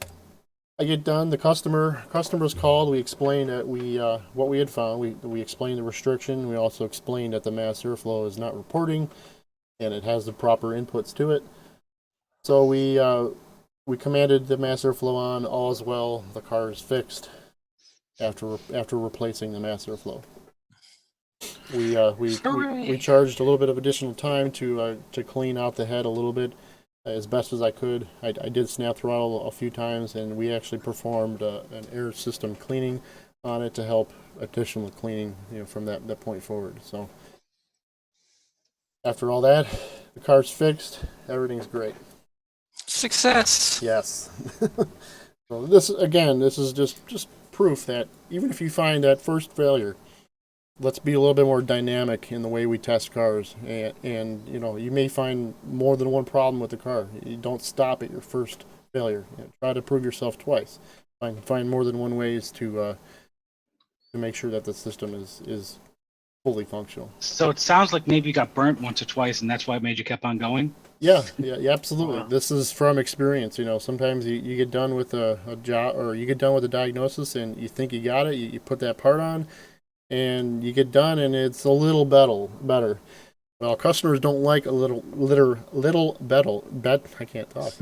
I get done. The customer's called. We explained that what we had found. We explained the restriction. We also explained that the mass airflow is not reporting, and it has the proper inputs to it. So we commanded the mass airflow on. All is well. The car is fixed after replacing the mass airflow. We charged a little bit of additional time to clean out the head a little bit as best as I could. I did snap throttle a few times, and we actually performed an air system cleaning on it to help additional cleaning, from that point forward. So after all that, the car's fixed. Everything's great. Success. Yes. So this is just proof that even if you find that first failure, let's be a little bit more dynamic in the way we test cars. And you may find more than one problem with the car. You don't stop at your first failure. Try to prove yourself twice. Find more than one ways to make sure that the system is fully functional. So it sounds like maybe you got burnt once or twice, and that's why it made you keep on going? Yeah, absolutely. This is from experience. Sometimes you get done with a job, or you get done with a diagnosis, and you think you got it. You put that part on, and you get done, and it's a little better. Well, customers don't like a little better. I can't talk.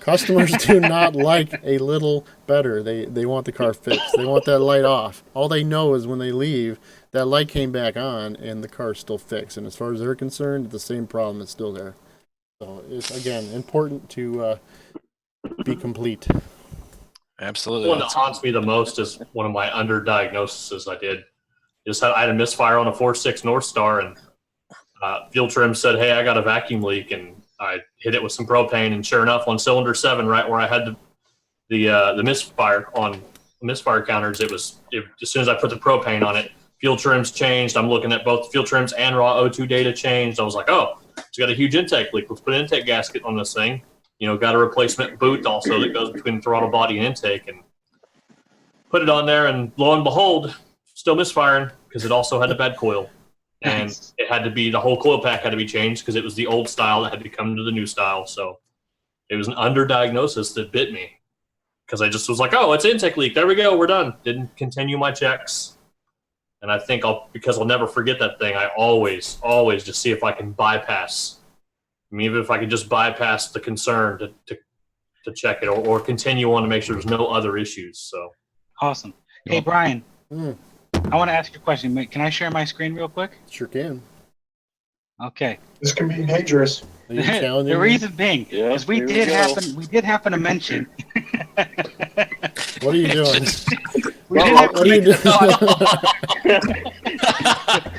Customers do not like a little better. They want the car fixed. They want that light off. All they know is when they leave, that light came back on, and the car's still fixed. And as far as they're concerned, the same problem is still there. So it's, again, important to be complete. Absolutely. The one that haunts me the most is one of my underdiagnoses I did. I had a misfire on a 4.6 North Star, and fuel trim said, "Hey, I got a vacuum leak," and I hit it with some propane, and sure enough, on cylinder 7, right where I had the misfire on misfire counters, as soon as I put the propane on it, fuel trims changed. I'm looking at both fuel trims and raw O2 data changed. I was like, oh, it's got a huge intake leak. Let's put an intake gasket on this thing. Got a replacement boot also that goes between throttle body and intake, and put it on there, and lo and behold, still misfiring because it also had a bad coil. And it had to be, the whole coil pack had to be changed because it was the old style that had to come to the new style. So it was an underdiagnosis that bit me because I just was like, oh, it's intake leak. There we go. We're done. Didn't continue my checks. And I think because I'll never forget that thing, I always just see if I can bypass. I mean, even if I could just bypass the concern to check it or continue on to make sure there's no other issues. So Awesome. Hey, Brian, I want to ask you a question. Can I share my screen real quick? Sure can. Okay. This can be dangerous. Are you challenging The me? reason being is we did happen to mention. What are you doing? What are you doing?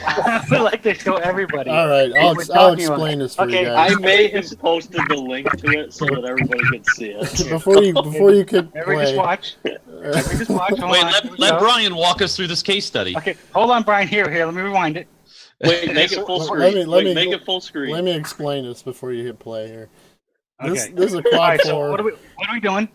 I would like to show everybody. All right, I'll explain this for you guys. I may have posted the link to it so that everybody could see it. Before you could Everybody just play. watch. Everybody just watch. Hold Wait, on. let Brian walk us through this case study. Okay, hold on, Brian. Here. Let me rewind it. Wait, make it full Let screen. me- Make it full screen. Let me explain this before you hit play here. This Okay. is a All quad right. So 4. what are we doing?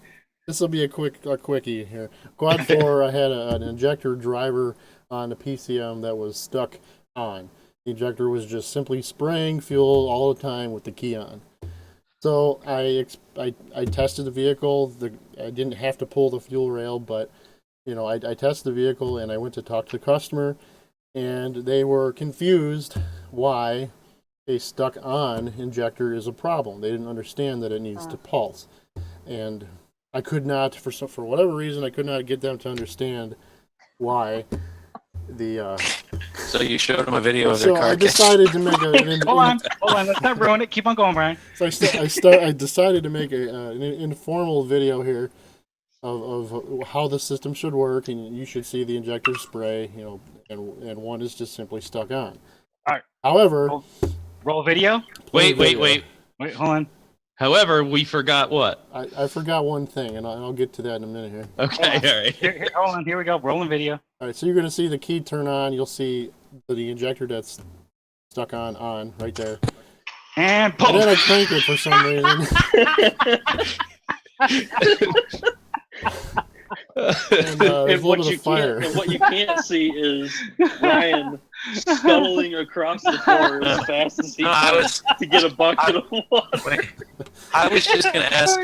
This will be a quickie here. Quad 4, I had an injector driver on the PCM that was stuck on. The injector was just simply spraying fuel all the time with the key on. So I tested the vehicle. I didn't have to pull the fuel rail, but I tested the vehicle and I went to talk to the customer, and they were confused why a stuck on injector is a problem. They didn't understand that it needs to pulse, and I could not, for whatever reason, I could not get them to understand why the. So you showed them a video of their So car. I decided to make Hold on. Let's not ruin it. Keep on going, Brian. So I decided to make an informal video here of how the system should work, and you should see the injector spray, and one is just simply stuck on. All right. However, roll video. Wait. Wait, hold on. However, we forgot what? I forgot one thing, and I'll get to that in a minute here. Okay, all right. Here, hold on. Here we go. Rolling video. All right, so you're going to see the key turn on. You'll see the injector that's stuck on right there. And pull. And then I crank it for some reason. And there's a little bit of fire. What you can't see is Ryan scuttling across the floor as fast as he can to get a bucket of water. Wait, I was just going to ask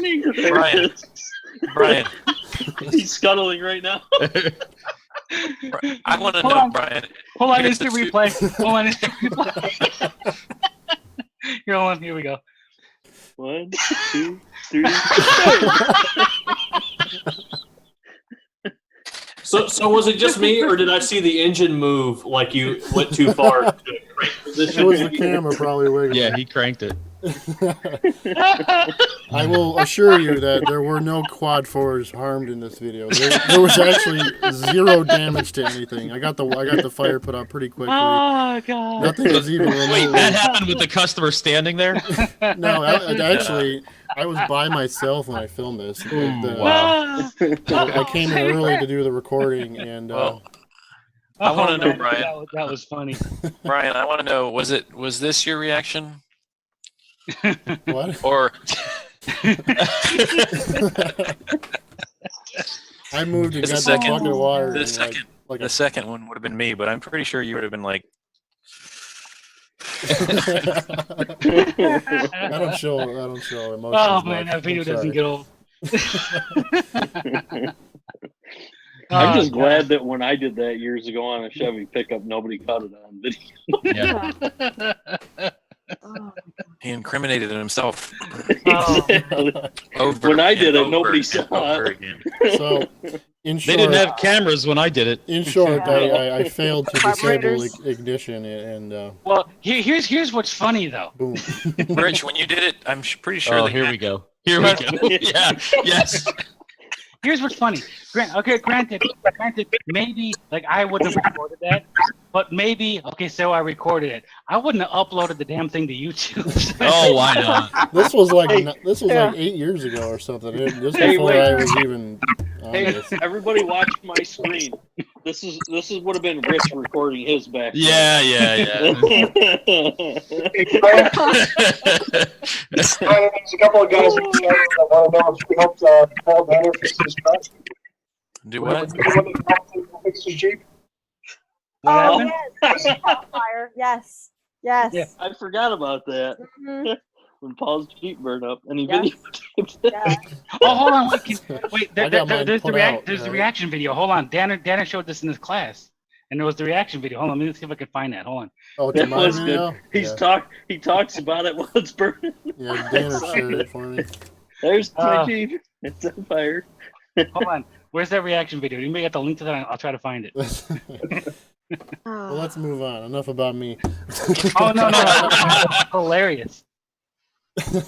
Brian. He's scuttling right now. I want to know, Brian. Hold on, Here's instant the replay. Hold on, instant replay. Here, hold on. Here we go. 1, 2, 3. So was it just me, or did I see the engine move like you went too far to a crank position? It was the camera probably wiggling. Yeah, he cranked it. I will assure you that there were no quad 4s harmed in this video. There was actually 0 damage to anything. I got the fire put out pretty quickly. Oh God! Nothing was even remotely. Wait, that happened with the customer standing there? No, actually, I was by myself when I filmed this. Wow. I came in early to do the recording, and I want to know, Brian. That was funny. Brian, I want to know, was this your reaction? what? Or I moved and The got second- the bucket of water. the and second, like the second one would have been me, but I'm pretty sure you would have been like, I don't show emotions. Oh man, much. that video I'm doesn't sorry. get old. I'm just Oh, glad that when I did that years ago on a Chevy pickup, nobody caught it on video. Yeah. he incriminated himself. Exactly. Over When I and did it, over nobody and saw over it. again. So, in They short, didn't have cameras when I did it. in short, I failed to disable Carburetors. ignition, and Well, here's what's funny though. boom. Rich, when you did it, I'm pretty sure Oh, they here had- we go. Here we go. Yeah. Yes. Here's what's funny. Granted, maybe like I wouldn't have recorded that, but maybe so I recorded it. I wouldn't have uploaded the damn thing to YouTube. Oh, why not? This was like 8 years ago or something. Just Hey, before wait. I was even on Hey, this. everybody watch my screen. This would have been Rich recording his back. Yeah, yeah. There's a couple of guys that want to know if you helped Paul Banner fix his truck. Do what? Did you want to help him fix his Jeep? What Oh happened? yes, fire. Yes, yes. Yeah. I forgot about that. Mhm. When Paul's Jeep burned up, and he Yes. videotaped it. Yeah. Oh, hold on. Wait. I got mine There's the put out, there's the right? reaction video. Hold on. Dana showed this in his class, and there was the reaction video. Hold on. Let me see if I can find that. Hold on. Oh, to That my was video? good. He talks about it while it's burning. Yeah, Dana saw shared that. it for me. There's my Uh, Jeep. It's on fire. Hold on. Where's that reaction video? Anybody got the link to that? I'll try to find it. Well, let's move on. Enough about me. Oh no. Hilarious. I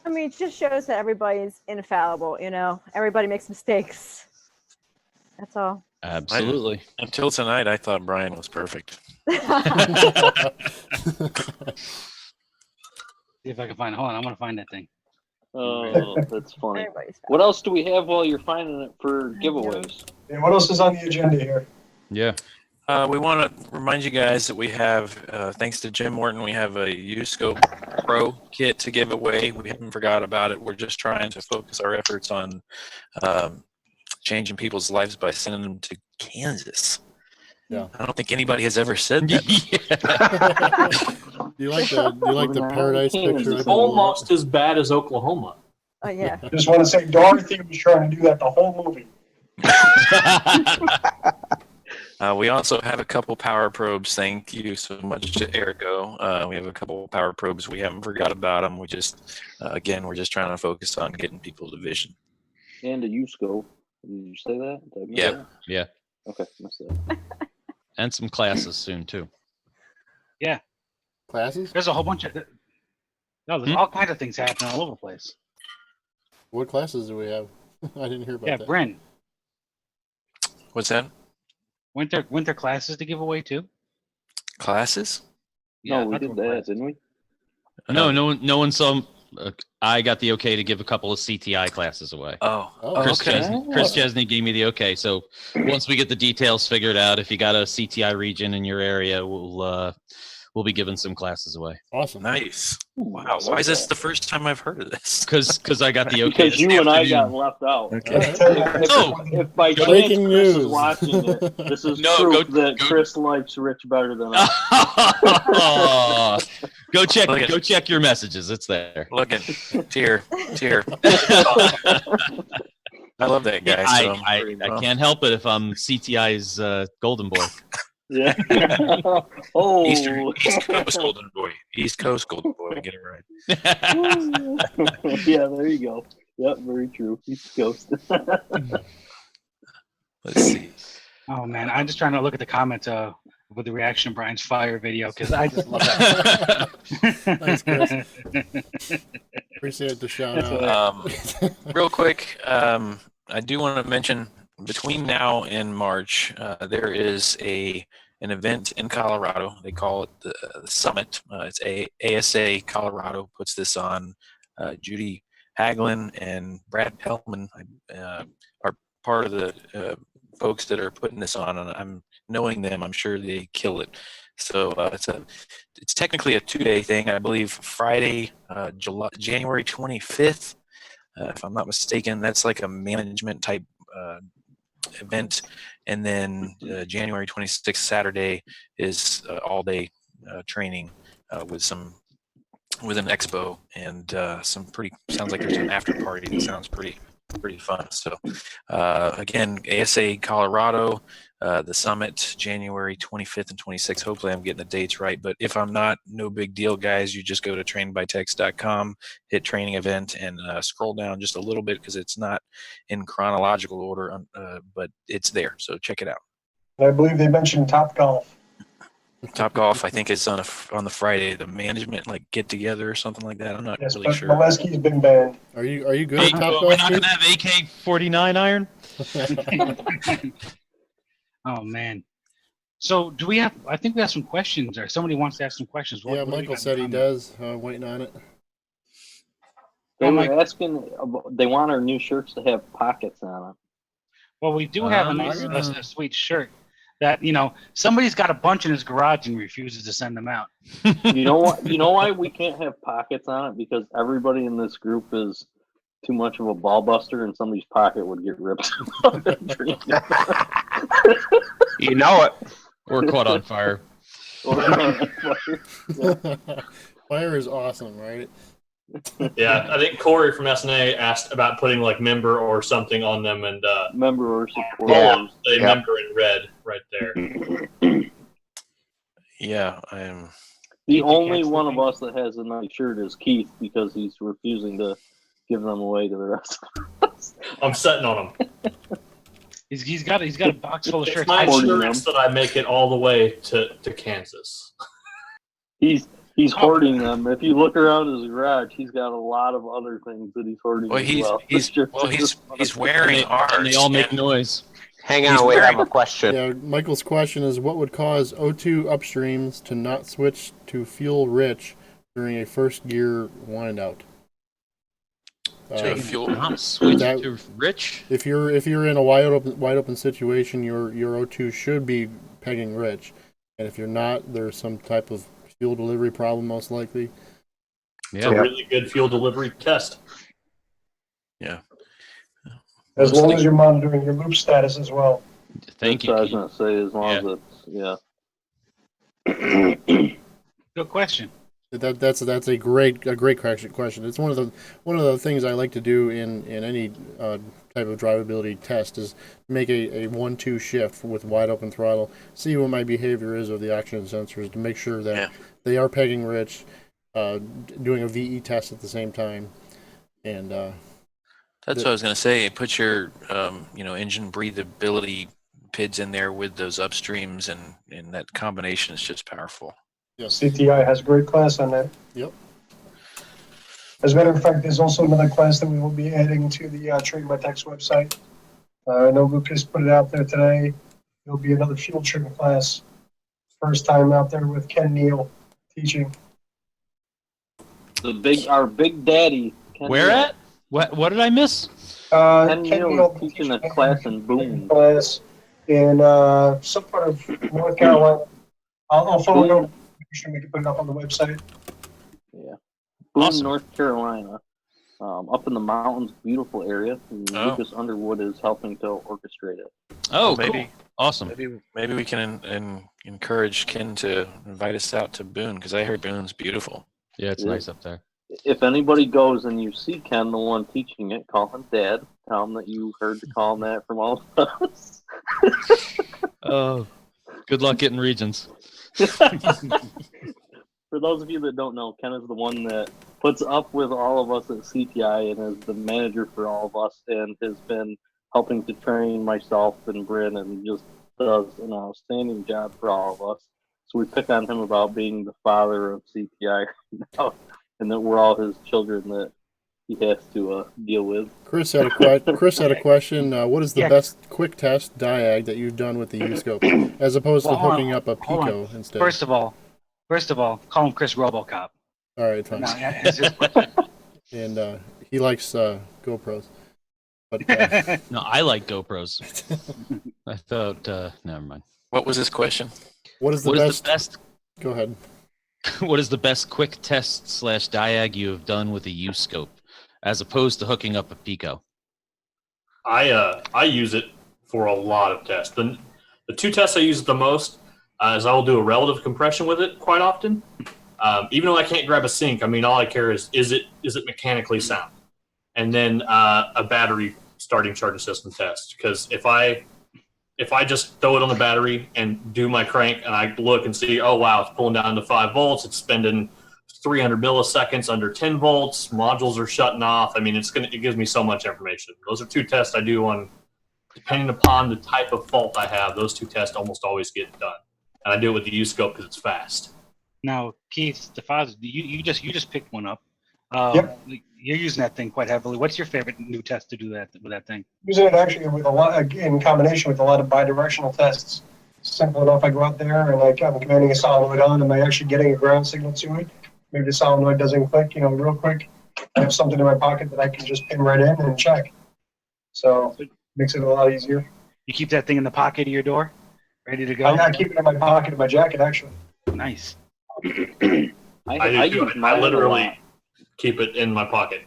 mean, it just shows that everybody's infallible. You know, everybody makes mistakes. That's all. Absolutely. Until tonight, I thought Brian was perfect. See if I can find it. Hold on. I'm gonna find that thing. Oh, that's funny. Everybody's What else do we have while you're finding it for giveaways? And what else is on the agenda here? Yeah. We want to remind you guys that we have, thanks to Jim Morton, we have a Uscope Pro kit to give away. We haven't forgot about it. We're just trying to focus our efforts on changing people's lives by sending them to Kansas. Yeah. I don't think anybody has ever said that. Do you like the paradise picture? Kansas. Almost as bad as Oklahoma. Oh yeah. Just want to say Dorothy was trying to do that the whole movie. We also have a couple power probes. Thank you so much to Erico. We have a couple power probes. We haven't forgot about them. We just, again, we're just trying to focus on getting people to vision. And a U-scope. Did you say that? Did I miss Yeah. that? Yeah. Okay, missed that. And some classes soon too. Classes? There's a whole bunch of. No, there's all kinds of things happening all over the place. What classes do we have? I didn't hear about Yeah, that. Bryn. What's that? Winter classes to give away too? Classes? No, we that's did what that, classes. didn't we? No one saw. I got the okay to give a couple of CTI classes away. Oh, Oh, Chris Chesney gave me the okay. So once we get the details figured out, if you got a CTI region in your area, we'll be giving some classes away. Awesome. Nice. Ooh, Wow. I like Why is this that. the first time I've heard of this? Because I got the okay. Because you and I got left out. Okay. Oh, If by chance breaking Chris is news. watching it, this is No, proof go- that Chris likes Rich better than us. Go check your messages. It's there. Look at tear. I love that guy. So I can't help it if I'm CTI's golden boy. Yeah. Oh. East Coast Golden Boy. East Coast Golden Boy. Get it right. Yeah, there you go. Yep, very true. East Coast. Let's see. Oh man, I'm just trying to look at the comments with the reaction of Brian's fire video because I just love that. Thanks, Chris. Appreciate the shout out. Real quick, I do want to mention between now and March, there is an event in Colorado. They call it the Summit. It's ASA Colorado puts this on. Judy Haglin and Brad Pellman are part of the folks that are putting this on, and I'm knowing them. I'm sure they kill it. So it's technically a 2-day thing. I believe Friday, January 25th, if I'm not mistaken. That's like a management type event, and then January 26th, Saturday, is all day training with an expo and some pretty. Sounds like there's an after party that sounds pretty fun. So again, ASA Colorado, the summit, January 25th and 26th. Hopefully I'm getting the dates right, but if I'm not, no big deal, guys. You just go to trainedbytext.com, hit training event, and scroll down just a little bit because it's not in chronological order, but it's there. So check it out. I believe they mentioned Top Golf. Top Golf, I think it's on the Friday, the management like get together or something like that. I'm not Yes, really but sure. Molesky's been banned. Are you good Hey, at Top we're Golf? not gonna have AK-49 iron. Oh man. So do we have? I think we have some questions, or somebody wants to ask some questions. Yeah, Michael said he does. Waiting on it. They Mike. were asking, they want our new shirts to have pockets on them. Well, we do have a nice, a sweet shirt that somebody's got a bunch in his garage and refuses to send them out. You know what? You know why we can't have pockets on it? Because everybody in this group is too much of a ball buster, and somebody's pocket would get ripped. You know it. Or caught on fire. Fire is awesome, right? Yeah, I think Corey from SNA asked about putting like member or something on them, and Member or support. Paul, the Yeah. member in red right there. Yeah, I'm. The Keith, you only catch the one of thing? us that has a nice shirt is Keith because he's refusing to give them away to the rest of us. I'm sitting on them. He's got a box full of It's shirts. my Hoarding insurance that I make it all the way to Kansas. He's hoarding them. If you look around his garage, he's got a lot of other things that he's hoarding Well, as he's well. he's Shirts well are he's just one he's of- wearing ours. And they all make and- noise. Hang He's on, we wearing- have a question. Yeah, Michael's question is, what would cause O2 upstreams to not switch to fuel rich during a first gear wind out? To fuel. Not switch That- to rich. If you're in a wide open situation, your O2 should be pegging rich, and if you're not, there's some type of fuel delivery problem, most likely. It's a really good fuel delivery test. Yeah. As long as you're monitoring your loop status as well. Thank That's what I was you. gonna say. As long Yeah. as it's Good question. That's a great question. It's one of the things I like to do in any type of drivability test is make a 1-2 shift with wide open throttle, see what my behavior is of the oxygen sensors to make sure that they are pegging rich, doing a VE test at the same time, and That's what I was going to say. Put your engine breathability PIDs in there with those upstreams, and that combination is just powerful. yes. CTI has a great class on that. Yep. As a matter of fact, there's also another class that we will be adding to the Train My Tech's website. I know Lucas put it out there today. There'll be another fuel trim class. First time out there with Ken Neal teaching. our big daddy. Ken Where Neal. at? What did I miss? Ken Neal is teaching a class in Boone. Class in some part of North Carolina. I'll follow up. Make sure we can put it up on the website. Yeah, Boone, Awesome. North Carolina, up in the mountains, beautiful area. And Oh. Lucas Underwood is helping to orchestrate it. Oh, maybe cool. Awesome. maybe we can encourage Ken to invite us out to Boone, because I heard Boone's beautiful. Yeah, it's Yeah. nice up there. If anybody goes and you see Ken, the one teaching it, call him Dad. Tell him that you heard to call him that from all of us. Oh, good luck getting regions. For those of you that don't know, Ken is the one that puts up with all of us at CTI and is the manager for all of us and has been helping to train myself and Bryn and just does an outstanding job for all of us. So we pick on him about being the father of CTI now, and that we're all his children that he has to deal with. Chris had a question. What is the Yeah. best quick test diag that you've done with the U-scope, as opposed to Well, hold on, hooking up a hold on. Pico instead? First of all, call him Chris RoboCop. All right, fine. No, it's just- And he likes GoPros. But No, I like GoPros. I thought, never mind. What was his question? what is the What is best? the best? Go ahead. What is the best quick test / diag you have done with a U scope, as opposed to hooking up a Pico? I use it for a lot of tests. The two tests I use it the most is I will do a relative compression with it quite often. Even though I can't grab a sync, I mean, all I care is it mechanically sound? And then a battery starting charging system test. Because if I just throw it on the battery and do my crank and I look and see, oh wow, it's pulling down to 5 volts, it's spending 300 milliseconds under 10 volts, modules are shutting off. I mean, it gives me so much information. Those are two tests I do on, depending upon the type of fault I have, those two tests almost always get done. And I do it with the U-scope because it's fast. Now, Keith, the father, you just picked one up. Yep. You're using that thing quite heavily. What's your favorite new test to do that with that thing? Using it actually with a lot in combination with a lot of bidirectional tests. Simple enough. I go out there and I'm commanding a solenoid on. Am I actually getting a ground signal to it? Maybe the solenoid doesn't click, real quick. I have something in my pocket that I can just pin right in and check. So it makes it a lot easier. You keep that thing in the pocket of your door, ready to go. I keep it in my pocket of my jacket actually. Nice. I do use too. mine I a literally lot. keep it in my pocket.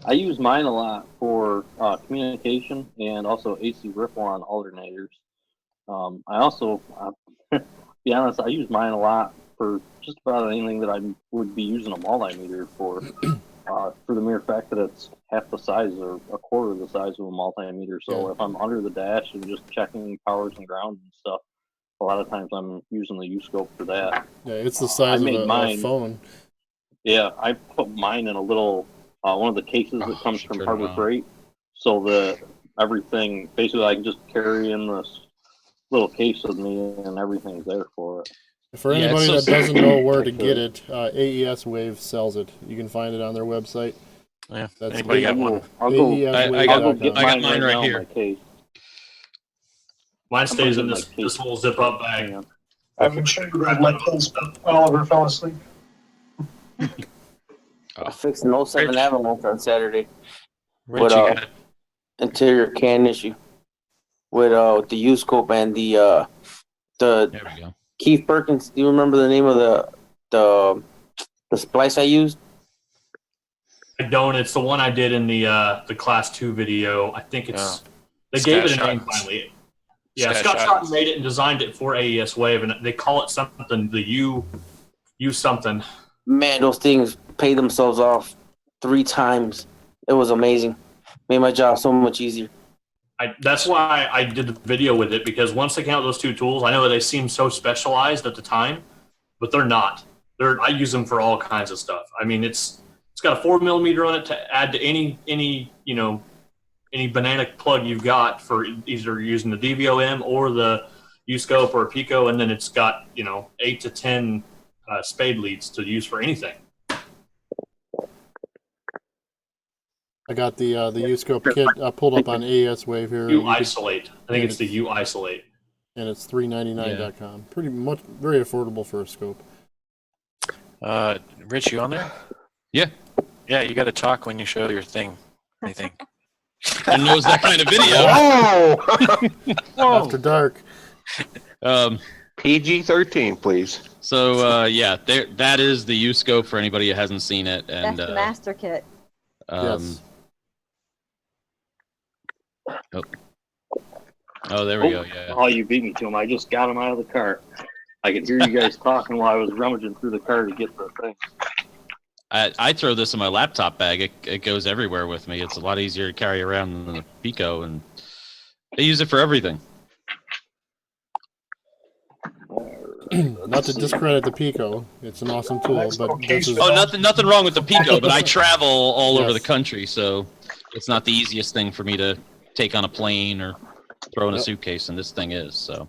I use mine a lot for communication and also AC ripple on alternators. I also, be honest, I use mine a lot for just about anything that I would be using a multimeter for. For the mere fact that it's half the size or a quarter of the size of a multimeter. So if I'm under the dash and just checking powers and grounds and stuff, a lot of times I'm using the U-scope for that. Yeah, it's the size of a phone. Yeah, I put mine in a little, one of the cases that comes from turn it Harbor on. Freight, so that everything, basically I can just carry in this little case with me and everything's there for it. For Yeah, anybody it's that so- doesn't know where to get it, AES Wave sells it. You can find it on their website. Yeah. That's Anybody got one? I'll go I got get mine mine right now here. in my case. Mine stays in my this case. little zip up bag. Hang on. I would show you guys my case, but Oliver fell asleep. I fixed an 07 Avalanche on Saturday. Rich, With you got interior can issue. With the U-scope and the There we go. Keith Perkins. Do you remember the name of the splice I used? I don't. It's the one I did in the class 2 video. I think it's they Scott gave it a name Schottens. finally. Yeah, Scott Scott Schottens made it and designed it for AES Wave, and they call it something the U something. Man, those things paid themselves off 3 times. It was amazing. Made my job so much easier. That's why I did the video with it, because once they count those 2 tools, I know they seem so specialized at the time, but they're not. I use them for all kinds of stuff. I mean, it's got a 4mm on it to add to any banana plug you've got for either using the DVOM or the U-scope or a Pico, and then it's got 8 to 10 spade leads to use for anything. I got the U-scope kit pulled up on AES Wave here. U-isolate. I think it's the U-isolate. And it's $399.com. Pretty much, very affordable for a scope. Rich, you on there? Yeah. Yeah, you got to talk when you show your thing. I think. I know it's that kind of video. Oh! After dark. PG-13, please. So that is the U-scope for anybody who hasn't seen it, and That's the master kit. Yes. Oh, there we go. Yeah. Oh, you beat me to him. I just got him out of the car. I could hear you guys talking while I was rummaging through the car to get the thing. I throw this in my laptop bag. It goes everywhere with me. It's a lot easier to carry around than the Pico, and they use it for everything. Not to discredit the Pico, it's an awesome tool, but this is Nothing wrong with the Pico, but I travel all over Yes. the country, so it's not the easiest thing for me to take on a plane or throw in a suitcase, and this thing is. So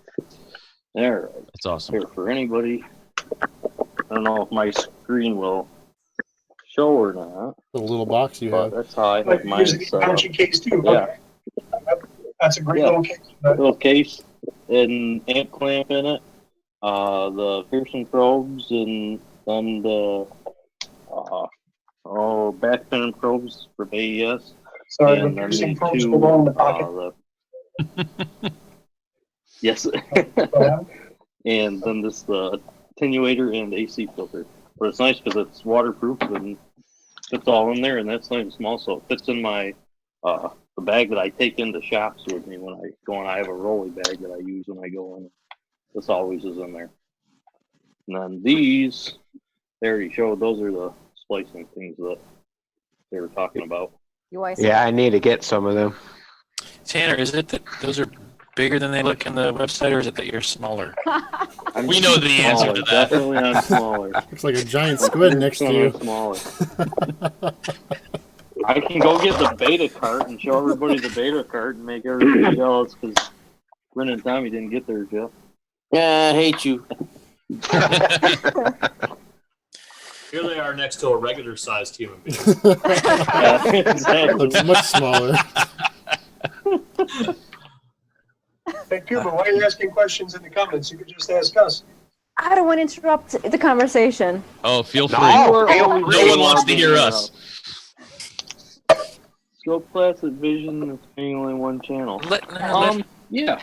There, it's awesome. here for anybody. I don't know if my screen will show or not, the little box you but have. that's how I Like have mine using a set up. Gucci case too. Yeah. That's a great Yeah. little case. Little case, and amp clamp in it. The Pearson probes, and then the backpin probes for AES. Sorry, and the then piercing the probes two, belong in the pocket. Yes. And then this the attenuator and AC filter. But it's nice because it's waterproof and fits all in there, and that's nice and small, so it fits in my the bag that I take into shops with me when I go, and I have a rolly bag that I use when I go in. This always is in there. And then these, they already showed, those are the splicing things that they were talking about. Yeah, I need to get some of them. Tanner, is it that those are bigger than they look in the website, or is it that you're smaller? We know the answer to that. Definitely I'm smaller. Looks like a giant squid next to you. I'm smaller. I can go get the beta cart and show everybody the beta cart and make everybody jealous because Bryn and Tommy didn't get theirs yet. Yeah, I hate you. Here they are next to a regular sized human being. Yeah, exactly. Looks much smaller. Hey, Cuba, why are you asking questions in the comments? You could just ask us. I don't want to interrupt the conversation. Oh, feel free. No, No one wants to hear us. Scope class at Vision is being only one channel. Yeah.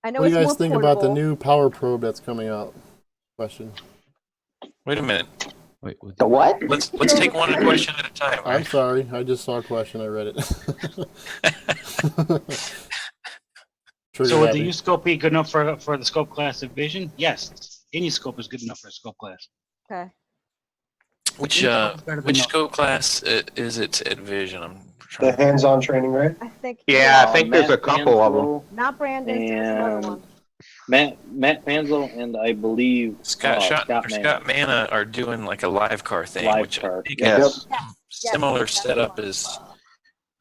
I know What do you it's guys more think about the portable. new power probe that's coming out? Question. Wait a minute. Wait, The what? Let's take one question at a time. I'm Right? sorry, I just saw a question, I read it. trigger So would the happy. U-scope be good enough for the scope class of vision? Yes, any scope is good enough for a scope class. Okay. Which Any scope is better than which no scope scope. class is it at Vision? I'm The trying to. hands-on training, right? I think. Yeah, I think there's a Matt couple of them. Fanslow Not Brandon's. There was another and one. Matt Fanslow and I believe Scott Mann. Manna are doing like a live car thing, Live which car, I think yes. is Yes, similar that's the setup one. as.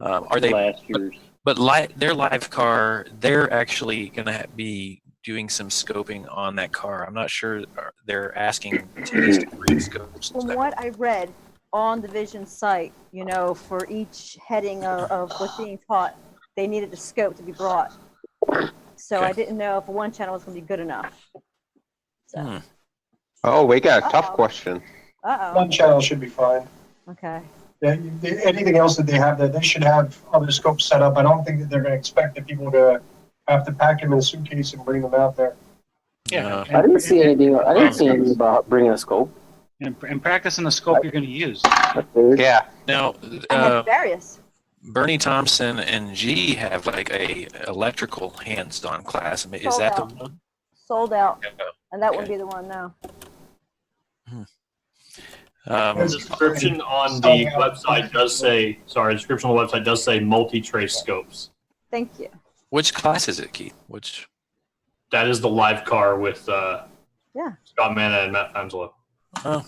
Are they? last year's. But their live car, they're actually going to be doing some scoping on that car. I'm not sure they're asking attendees to bring scopes. From what I read on the Vision site, you know, for each heading of what's being taught, they needed a scope to be brought. So I Okay. didn't know if one channel was going to be good enough. So, Hmm. Oh, we got a tough Uh-oh. question. One channel should be fine. Okay. Yeah, anything else that they have, that they should have other scopes set up. I don't think that they're going to expect the people to have to pack them in a suitcase and bring them out there. Yeah, I didn't see anything. I didn't see anything about bringing a scope. and practicing the scope you're going to use. Yeah. Now, I had various. Bernie Thompson and G have like a electrical hands-on class. I mean, is Sold that the out. one? Sold out. Yeah. And that Okay. wouldn't be the one now. The description on the website does say, sorry, the description on the website does say multi-trace scopes. Thank you. Which class is it, Keith? Which? That is the live car with Yeah. Scott Manna and Matt Fanslow. Oh,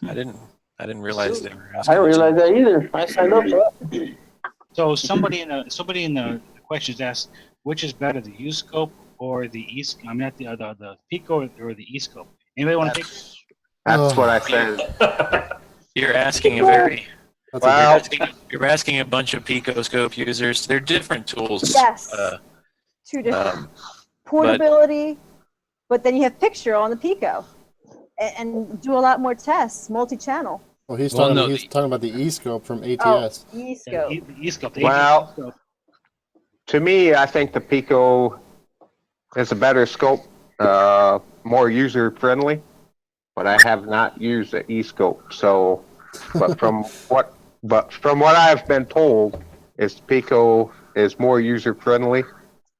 I didn't realize they were asking. I didn't realize that either. I signed up for it. So somebody in the questions asked, which is better, the U scope or the E? I mean, not the Pico or the E scope. Anybody want to take? That's what I said. You're asking a very. That's Wow. You're asking a bunch of Picoscope users. They're different tools. Yes. Uh, Two different. um, Portability, but then you have picture on the Pico. And do a lot more tests, multi-channel. well, he's Well, talking. no, He's talking about the E-scope from ATS. Oh, E-scope. The E scope. The Well- scope. To me, I think the Pico is a better scope, more user friendly. But I have not used the E-scope, so. But from what I've been told, is the Pico is more user friendly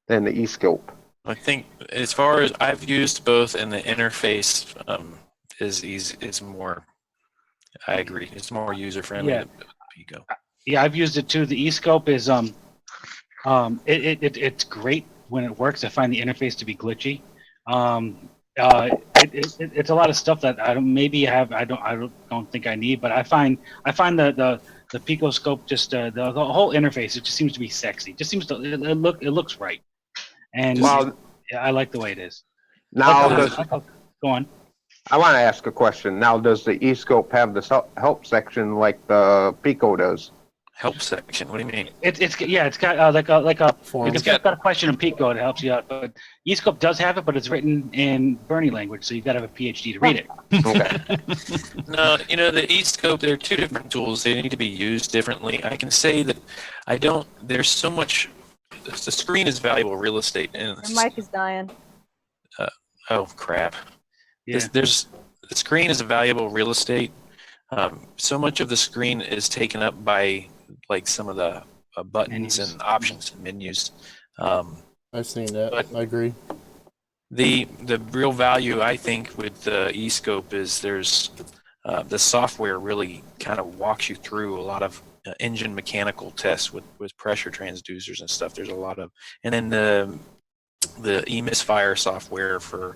than the E-scope. I think as far as I've used both, and the interface is easy. It's more. I agree. It's more user friendly Yeah. than Pico. Yeah, I've used it too. The E scope is it's great when it works. I find the interface to be glitchy. It's a lot of stuff that I don't think I need, but I find the Pico scope just the whole interface, it just seems to be sexy. It just seems to it looks right, and Well, yeah, I like the way it is. now Go on. I want to ask a question. Now, does the E-scope have the help section like the Pico does? Help section. What do you mean? It's got like a Form. if you've got a question in Pico, it helps you out. But eScope does have it, but it's written in Bernie language, so you've got to have a PhD to read it. Okay. No, the E-scope, they're two different tools. They need to be used differently. I can say that there's so much, the screen is valuable real estate. And Your mic is dying. oh, crap. Yeah. The screen is a valuable real estate. So much of the screen is taken up by like some of the buttons Menus. and options and menus. I've seen that. But- I agree. The real value, I think, with the eScope is there's the software really kind of walks you through a lot of engine mechanical tests with pressure transducers and stuff. There's a lot of, and then the eMisfire software for,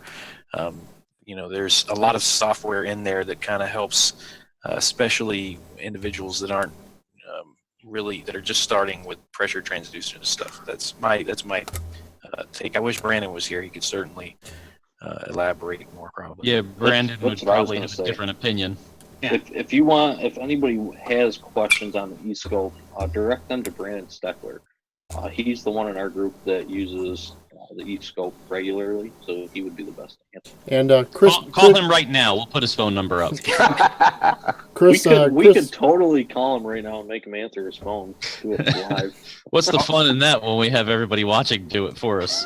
there's a lot of software in there that kind of helps, especially individuals that aren't that are just starting with pressure transducer and stuff. That's my take. I wish Brandon was here. He could certainly elaborate more, probably. Yeah, Brandon That's would what I was probably gonna have say. a different opinion. Yeah. If anybody has questions on the eScope, direct them to Brandon Steckler. He's the one in our group that uses the eScope regularly, so he would be the best to answer. And Chris, Call him right now. We'll put his phone number up. Chris, We Chris, could totally call him right now and make him answer his phone. Do it live. What's the fun in that when we have everybody watching do it for us?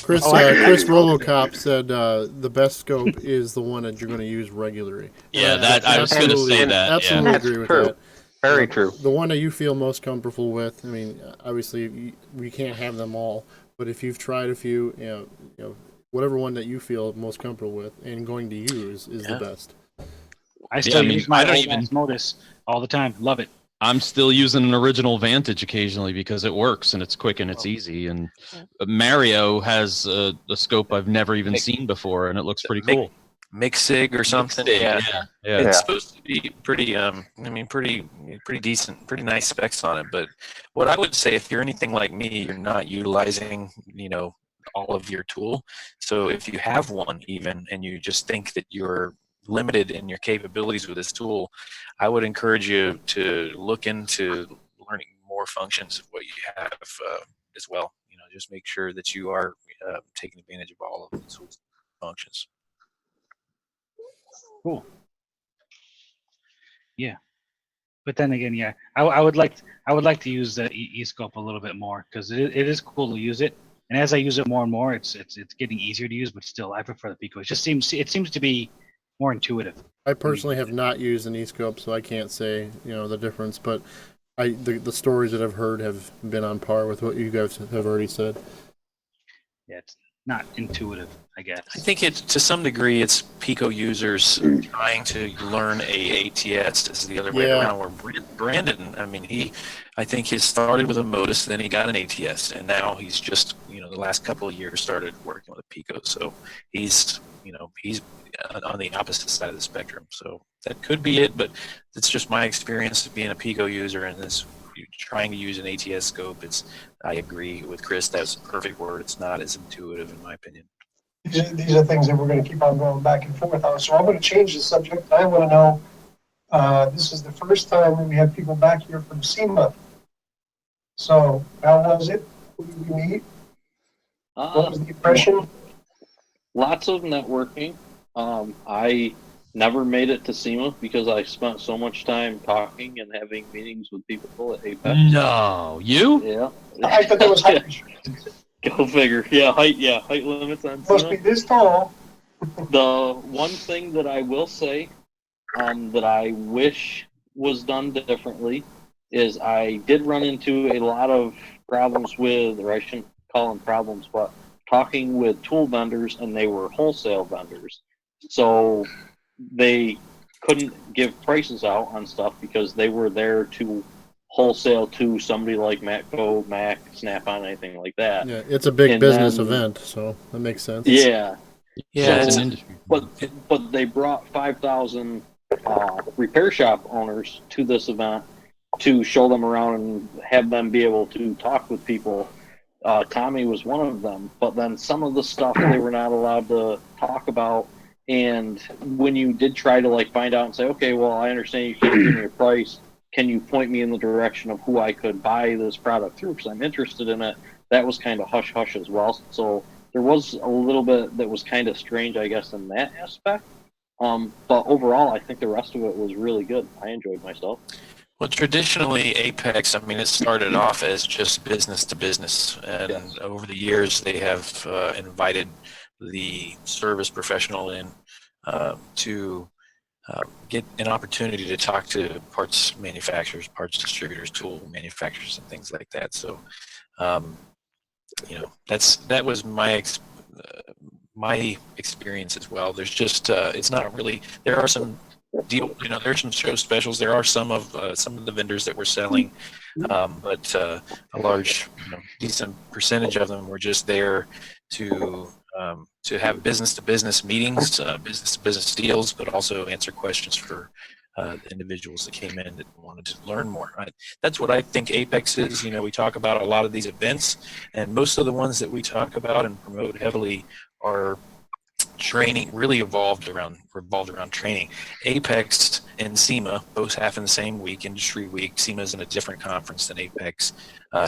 Chris Robocop said the best scope is the one that you're going to use regularly. Yeah, that I was going to say that. Absolutely Yeah. agree with true. that. Very true. The one that you feel most comfortable with. I mean, obviously we can't have them all, but if you've tried a few, whatever one that you feel most comfortable with and going to use is the best. I still use my I don't old even. Modus all the time. Love it. I'm still using an original Vantage occasionally because it works and it's quick and it's easy. And Mario has a scope I've never even seen before, and it looks pretty cool. MixSig or something. MixSig, Yeah. yeah. It's supposed to be pretty. Pretty decent, pretty nice specs on it. But what I would say, if you're anything like me, you're not utilizing, all of your tool. So if you have one even, and you just think that you're limited in your capabilities with this tool, I would encourage you to look into learning more functions of what you have as well. Just make sure that you are taking advantage of all of the tools functions. Cool. Yeah. But then again, yeah, I would like to use the eScope a little bit more because it is cool to use it. And as I use it more and more, it's getting easier to use. But still, I prefer the Pico. It seems to be more intuitive. I personally have not used an eScope, so I can't say the difference. But the stories that I've heard have been on par with what you guys have already said. Yeah, it's not intuitive, I guess. I think to some degree, it's Pico users trying to learn a ATS. Is the other way around. Where Brandon, I think he started with a Modus, then he got an ATS, and now he's just, the last couple of years started working with a Pico. So he's on the opposite side of the spectrum. So that could be it, but it's just my experience of being a Pico user and this. Trying to use an ATS scope, I agree with Chris, that's a perfect word. It's not as intuitive in my opinion. These are things that we're going to keep on going back and forth on. So I'm going to change the subject. I want to know, this is the first time that we have people back here from SEMA. So how was it? Who did we meet? What was the impression? Lots of networking. I never made it to SEMA because I spent so much time talking and having meetings with people at Apex. No, you? Yeah. I thought that was height restrictions. Go figure. Yeah, height limits on Must SEMA. be this tall. The one thing that I will say that I wish was done differently is I did run into a lot of problems with, or I shouldn't call them problems, but talking with tool vendors, and they were wholesale vendors. So they couldn't give prices out on stuff because they were there to wholesale to somebody like Matco, Mac, Snap-on, anything like that. Yeah, it's a big business event, so that makes sense. Yeah. Yeah, So, it's an industry. But they brought 5,000 repair shop owners to this event to show them around and have them be able to talk with people. Tommy was one of them, but then some of the stuff they were not allowed to talk about. And when you did try to find out and say, okay, well, I understand you can't give me a price. Can you point me in the direction of who I could buy this product through? Because I'm interested in it. That was kind of hush hush as well. So there was a little bit that was kind of strange, I guess, in that aspect. But overall, I think the rest of it was really good. I enjoyed myself. Well, traditionally, Apex, it started off as just business to business. And over the years, they have invited the service professional in to get an opportunity to talk to parts manufacturers, parts distributors, tool manufacturers, and things like that. So, that was my experience as well. There's just it's not really. There are some there's some show specials. There are some of the vendors that were selling, but a large, decent percentage of them were just there to have business-to-business meetings, business-to-business deals, but also answer questions for the individuals that came in that wanted to learn more. Right? That's what I think Apex is. We talk about a lot of these events, and most of the ones that we talk about and promote heavily are training, really revolved around training. Apex and SEMA both happen the same week, Industry Week. SEMA is in a different conference than Apex.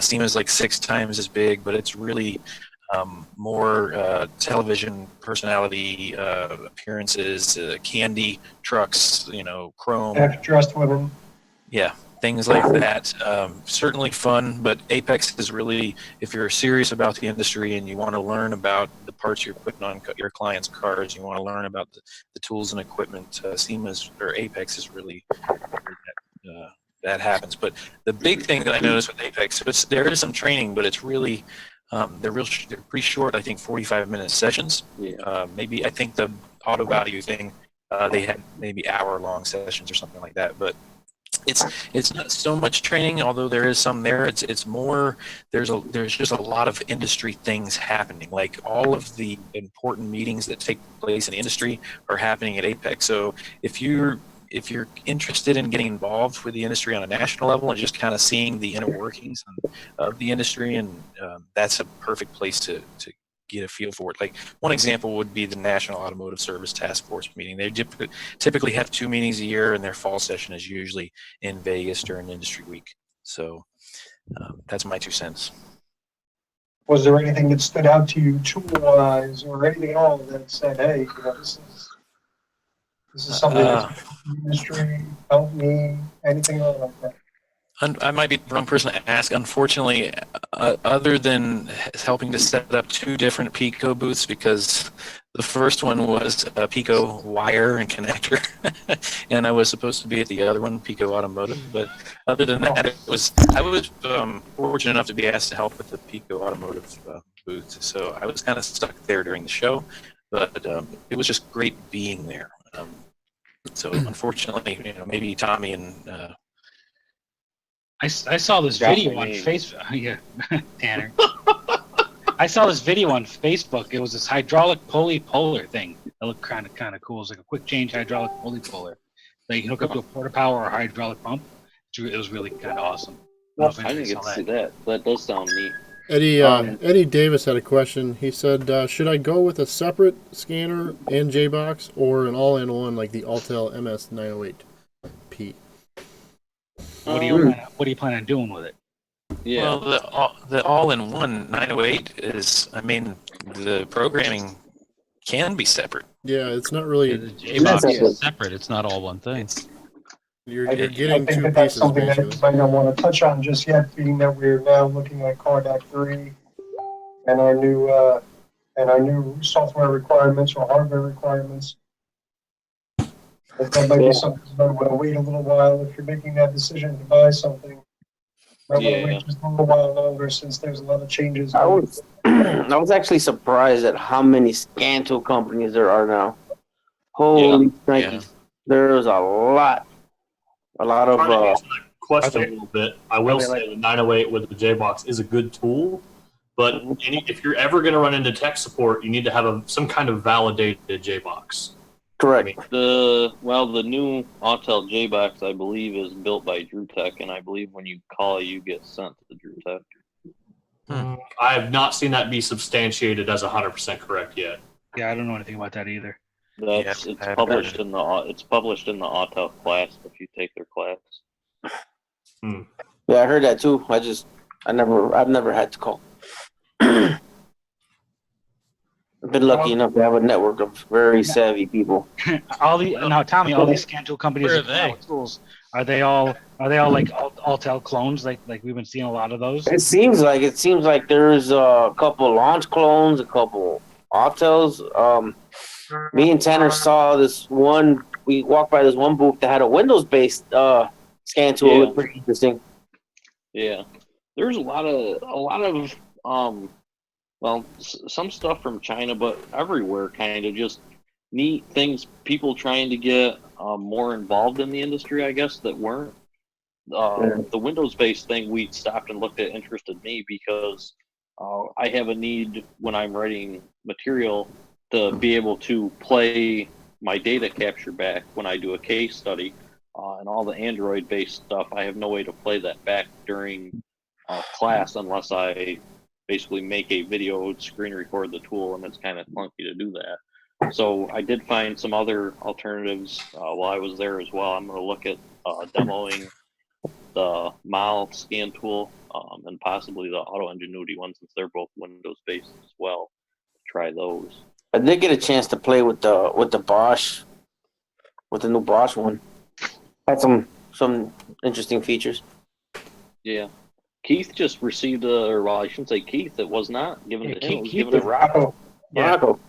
SEMA is 6 times as big, but it's really more television personality appearances, candy trucks, chrome. Half-dressed women. Yeah, things like that. Certainly fun, but Apex is really, if you're serious about the industry and you want to learn about the parts you're putting on your clients' cars, you want to learn about the tools and equipment, Apex is really that happens. But the big thing that I noticed with Apex, so there is some training, but it's really they're pretty short. I think 45-minute sessions. Yeah. Maybe I think the auto value thing they had maybe hour-long sessions or something like that. But it's not so much training, although there is some there. It's more there's just a lot of industry things happening. Like all of the important meetings that take place in the industry are happening at Apex. So if you're interested in getting involved with the industry on a national level and just kind of seeing the inner workings of the industry, and that's a perfect place to get a feel for it. Like one example would be the National Automotive Service Task Force meeting. They typically have 2 meetings a year, and their fall session is usually in Vegas during Industry Week. So that's my 2 cents. Was there anything that stood out to you tool-wise or anything at all that said, hey, this is something that's the industry, help me, anything like that? I might be the wrong person to ask. Unfortunately, other than helping to set up 2 different Pico booths, because the first one was a Pico wire and connector, and I was supposed to be at the other one, Pico Automotive. But other than that, I was fortunate enough to be asked to help with the Pico Automotive booth. So I was kind of stuck there during the show, but it was just great being there. So unfortunately, maybe Tommy and I saw this video on Facebook. Yeah, Tanner. I saw this video on Facebook. It was this hydraulic pulley-puller thing. It looked kind of cool. It was like a quick change hydraulic pulley-puller. That you can hook up to a porta power or a hydraulic pump. It was really kind of awesome. I didn't get to see that. That does sound neat. Eddie Davis had a question. He said, should I go with a separate scanner and J-Box or an all-in-one like the Altel MS908P? What do you plan on doing with it? Yeah. Well, the all-in-one 908 is, I mean, the programming can be separate. Yeah, it's not really. The J-Box is separate. It's not all one thing. You're I getting think 2 that's pieces something that basically. you might not want to touch on just yet, being that we're now looking at Cardac 3 and our new software requirements or hardware requirements. That might be something you might want to wait a little while if you're making that decision to buy something. Might want to wait just a little while longer since there's a lot of changes. I was actually surprised at how many scan tool companies there are now. Holy Nikes. There's a lot of Trying to answer that question a little bit. I will say the 908 with the J-Box is a good tool, but if you're ever going to run into tech support, you need to have some kind of validated J-Box. Correct. I mean, The new Autel J-Box, I believe, is built by DrewTech, and I believe when you call, you get sent to DrewTech. I have not seen that be substantiated as 100% correct yet. Yeah, I don't know anything about that either. It's published in the Autel class if you take their class. Yeah, I heard that too. I've never had to call. I've been lucky enough to have a network of very savvy people. Tommy, all these scan tool companies Where are that come out they? with tools, are they all like Altel clones? Like we've been seeing a lot of those. It seems like there's a couple launch clones, a couple Autels. Me and Tanner saw this one. We walked by this one booth that had a Windows-based scan tool. It looked pretty interesting. Yeah, there's a lot of some stuff from China, but everywhere kind of just neat things. People trying to get more involved in the industry, I guess, that weren't. The Windows-based thing we stopped and looked at interested me because I have a need when I'm writing material to be able to play my data capture back when I do a case study and all the Android-based stuff. I have no way to play that back during class unless I basically make a video, screen record the tool, and it's kind of clunky to do that. So I did find some other alternatives while I was there as well. I'm going to look at demoing the MAL scan tool and possibly the Auto Ingenuity one since they're both Windows-based as well. Try those. I did get a chance to play with the Bosch, with the new Bosch one. Had some interesting features. Yeah. Keith just received I shouldn't say Keith, it was not given to him. It was given to to Rocco. Rocco.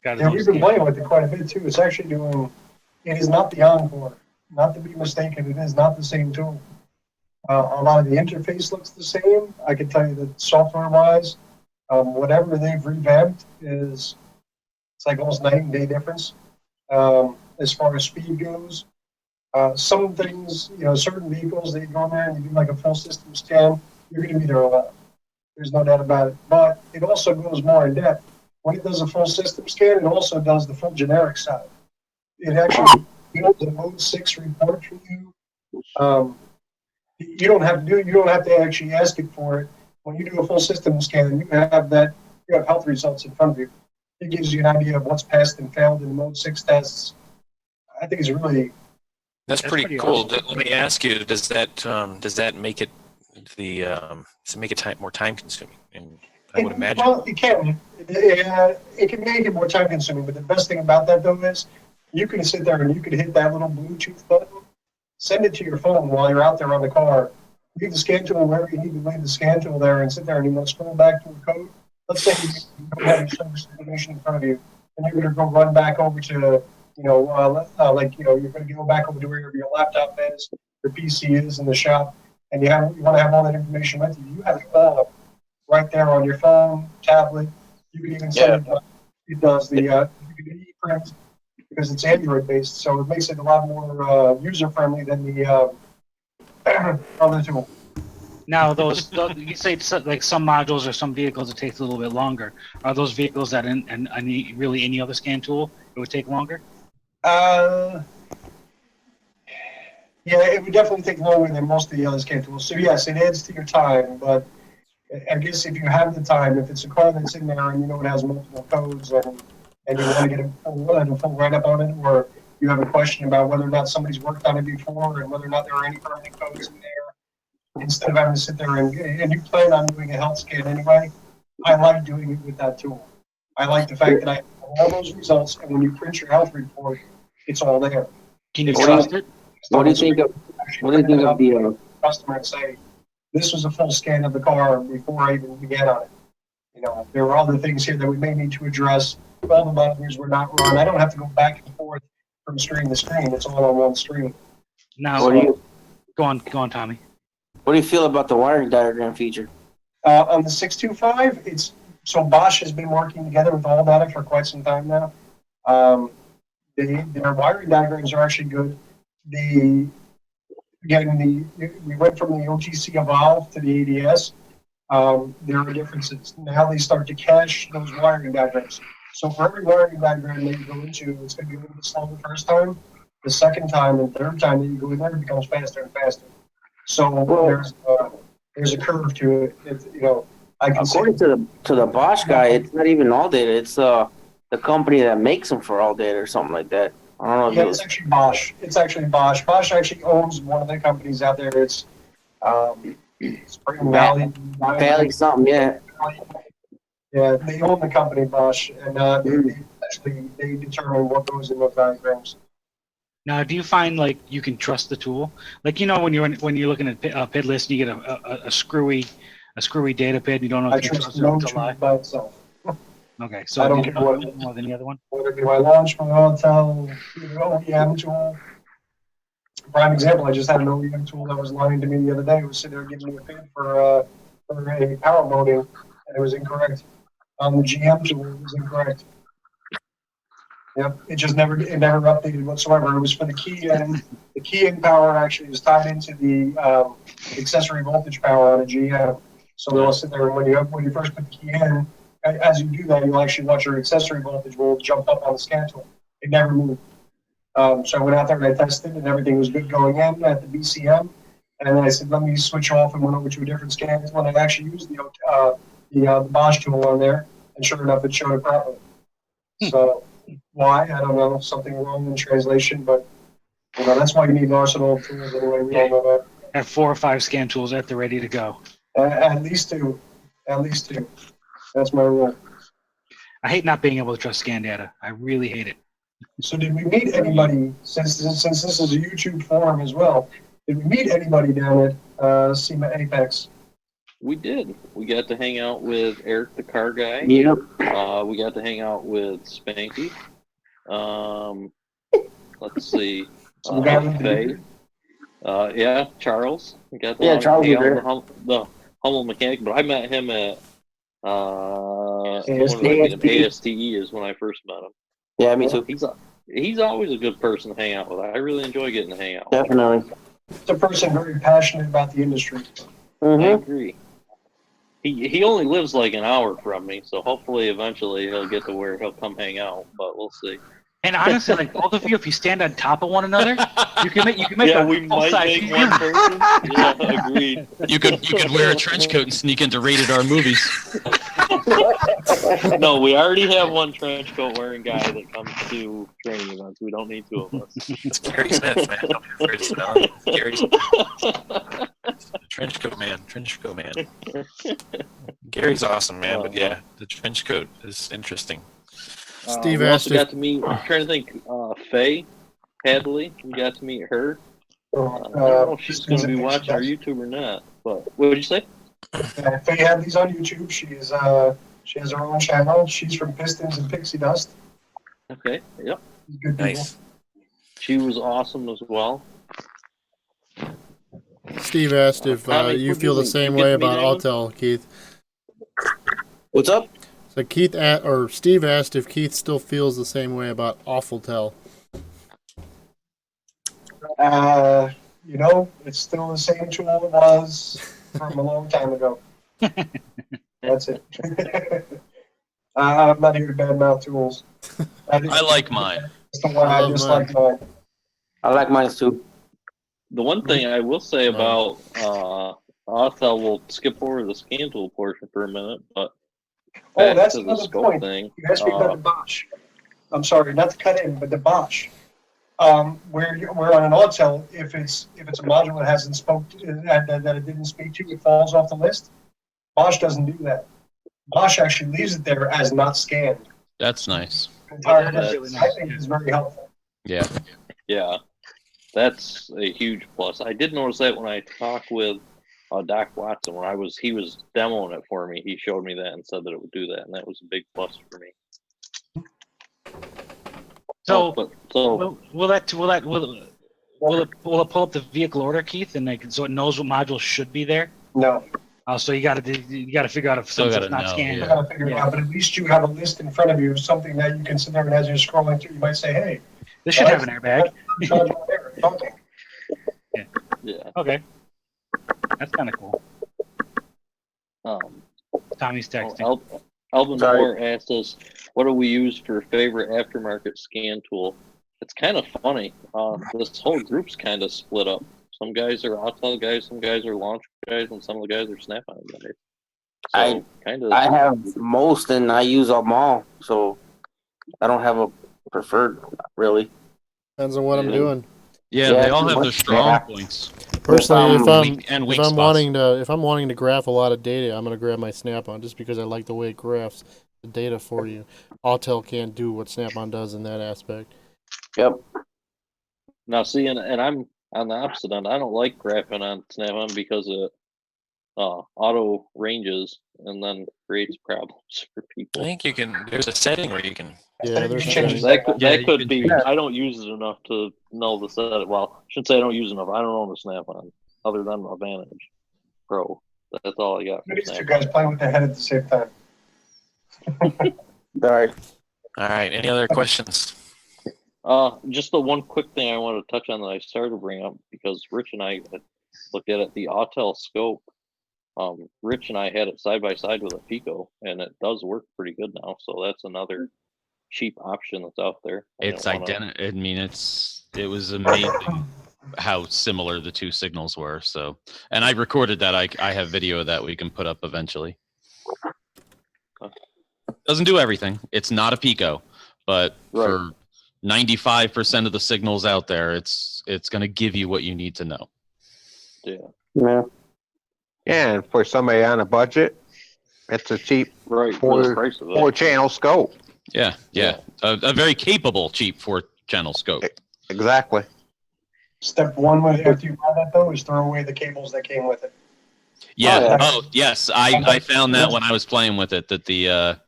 Yeah, we've been playing with it quite a bit too. It's actually it is not the Encore. not to be mistaken, it is not the same tool. A lot of the interface looks the same. I can tell you that software-wise, whatever they've revamped is, it's like almost night and day difference. As far as speed goes, some things, certain vehicles that you go in there and you do like a full system scan, you're going to be there a lot. There's no doubt about it. But it also goes more in depth. When it does a full system scan, it also does the full generic side. It actually builds a Mode 6 report for you. You don't have to actually ask it for it. When you do a full system scan, you have health results in front of you. It gives you an idea of what's passed and failed in the Mode 6 tests. I think it's really That's pretty cool. awesome. Let me ask you: does that make it more time consuming? And I would imagine. Well, it can. It can make it more time consuming, but the best thing about that though is you can sit there and you can hit that little Bluetooth button, send it to your phone while you're out there on the car, leave the scan tool wherever you need to leave the scan tool there, and sit there and scroll back to the code. Let's say you don't have your service information in front of you, and you're going to go run back over to you're going to go back over to wherever your laptop is, your PC is in the shop, and you want to have all that information with you. You have it all right there on your phone, tablet. You can even send it. It does the you can do e-print because it's Android based, so it makes it a lot more user friendly than the other tool. Now, those you say like some modules or some vehicles it takes a little bit longer. Are those vehicles that really any other scan tool it would take longer? Yeah, it would definitely take longer than most of the other scan tools. So yes, it adds to your time, but I guess if you have the time, if it's a car that's in there and it has multiple codes and you want to get a full write-up on it, or you have a question about whether or not somebody's worked on it before and whether or not there are any permanent codes in there, instead of having to sit there and you plan on doing a health scan anyway, I like doing it with that tool. I like the fact that I have all those results, and when you print your health report, it's all there. Can you trust it? What do you think of the customer and say, this was a full scan of the car before I even began on it. There are other things here that we may need to address. All the monitors were not run. I don't have to go back and forth from screen to screen. It's all on one screen. Now, go on, Tommy. What do you feel about the wiring diagram feature? On the 625, so Bosch has been working together with All Data for quite some time now. Their wiring diagrams are actually good. We went from the OTC Evolve to the ADS. There are differences. Now they start to cache those wiring diagrams. So for every wiring diagram that you go into, it's going to be a little bit slower the first time. The second time and third time that you go in there, it becomes faster and faster. So there's a curve to it. According to the Bosch guy, it's not even All Data. It's the company that makes them for All Data or something like that. I don't know. Yeah, it's actually Bosch. Bosch actually owns one of the companies out there. It's Spring Valley. Valley something, yeah. Yeah, they own the company Bosch, and they determine what goes in those diagrams. Now, do you find like you can trust the tool? Like when you're looking at PID list, and you get a screwy data PID, and you don't know if you trust it to lie. By itself. Okay, so I don't care what more than the other one. Whether it be my launch, my hotel, OEM tool. Prime example, I just had an OEM tool that was lying to me the other day. It was sitting there giving me a PID for a power modem, and it was incorrect. On the GM tool, it was incorrect. Yep, it never updated whatsoever. It was for the key in. The key in power actually was tied into the accessory voltage power on a GM. So they'll sit there, and when you first put the key in, as you do that, you'll actually watch your accessory voltage will jump up on the scan tool. It never moved. So I went out there and I tested, and everything was good going in at the BCM. And then I said, let me switch off and went over to a different scan tool. And I actually used the Bosch tool on there, and sure enough, it showed it properly. So why? I don't know. Something wrong in translation, but that's why you need an arsenal of tools anyway. We all know that. Have 4 or 5 scan tools at the ready to go. At least two. That's my rule. I hate not being able to trust scan data. I really hate it. So did we meet anybody, since this is a YouTube forum as well, did we meet anybody down at SEMA Apex? We did. We got to hang out with Eric, the car guy. Yep. We got to hang out with Spanky. Let's see. Some guy with Faye. Yeah, Charles. We got to Yeah, Charles hang was out with there. the humble mechanic, but I met him at what ASTE. did I meet him? ASTE is when I first met him. Yeah, me too. He's always a good person to hang out with. I really enjoy getting to hang out with. Definitely. It's a person very passionate about the industry. I Mm-hmm. agree. He only lives like an hour from me, so hopefully eventually he'll get to where he'll come hang out, but we'll see. And honestly, like both of you, if you stand on top of one another, you can make Yeah, a we full might size make one person. Yeah, agreed. You could wear a trench coat and sneak into rated R movies. No, we already have one trench coat wearing guy that comes to training events. We don't need two of us. It's Gary Smith, man. Don't be afraid to spell it. Gary Smith. Trench coat man. Gary's awesome, man. But yeah, the trench coat is interesting. Steve we asked also if- got to meet. I'm trying to think. Faye Hadley. We got to meet her. I don't know if she's going to be watching our YouTube or not. But what would you say? Faye Hadley's on YouTube. She has her own channel. She's from Pistons and Pixie Dust. Okay. Yep. Good people. Nice. She was awesome as well. Steve asked if Tommy, you would feel you the same get way to meet about anyone? Autel, Keith. What's up? So Steve asked if Keith still feels the same way about Awfultel. It's still the same tool it was from a long time ago. That's it. I'm not here to badmouth tools. I like mine. That's the one I love dislike mine. I like mine too. The one thing I will say about Authel, we'll skip over the scan tool portion for a minute, but back That's to the another scope point. thing. You asked me about the Bosch. I'm sorry, not to cut in, but the Bosch. Where on an Autel, if it's a module that hasn't that it didn't speak to, it falls off the list. Bosch doesn't do that. Bosch actually leaves it there as not scanned. That's nice. Entire That's- list, I think is very helpful. Yeah. Yeah, that's a huge plus. I did notice that when I talked with Doc Watson, he was demoing it for me. He showed me that and said that it would do that, and that was a big plus for me. So, So will it pull up the vehicle order, Keith, and so it knows what modules should be there? No, So you got to figure out if Still something's gotta not know, scanned. you yeah. gotta figure it out, but at least you have a list in front of you, something that you can sit there and as you're scrolling through, you might say, hey. This should have an airbag. Okay. yeah, Okay, that's kind of cool. Tommy's texting. Alvin Sorry. Moore asked us, "What do we use for favorite aftermarket scan tool?" It's kind of funny. This whole group's kind of split up. Some guys are Autel guys, some guys are Launch guys, and some of the guys are Snap-on guys. So I have most and I use them all, so I don't have a preferred really. Depends on what I'm Yeah. doing. Yeah, Yeah, they all have their strong yeah. points. Personally, And weak if I'm spots. wanting to graph a lot of data, I'm gonna grab my Snap-on just because I like the way it graphs the data for you. Autel can't do what Snap-on does in that aspect. Yep. Now, see, and I'm on the opposite end. I don't like graphing on Snap-on because it auto ranges and then creates problems for I people. think you can. There's a setting where you can. Yeah, there's Change settings. That you could can be. change it. I don't use it enough to know the set. Well, I shouldn't say I don't use enough. I don't own a Snap-on other than a Vantage Pro. That's all I got. For These two Snap-on. guys playing with their head at the same time. All right. All right. Any other questions? Just the one quick thing I wanted to touch on that I started to bring up because Rich and I had looked at it, the Autel scope. Rich and I had it side by side with a Pico, and it does work pretty good now. So that's another cheap option that's out there. It's identical. I mean, it was amazing how similar the two signals were. So, and I recorded that. I have video of that we can put up eventually. Doesn't do everything. It's not a Pico, but for 95% of the signals out there, it's going to give you what you need to know. Yeah. Yeah. And for somebody on a budget, it's a cheap Right. For the price of it. 4-channel scope. Yeah. A very capable, cheap 4-channel scope. Exactly. Step one after you buy that though is throw away the cables that came with it. Yeah. Oh, yeah. Oh, yes. I found that when I was playing with it, that the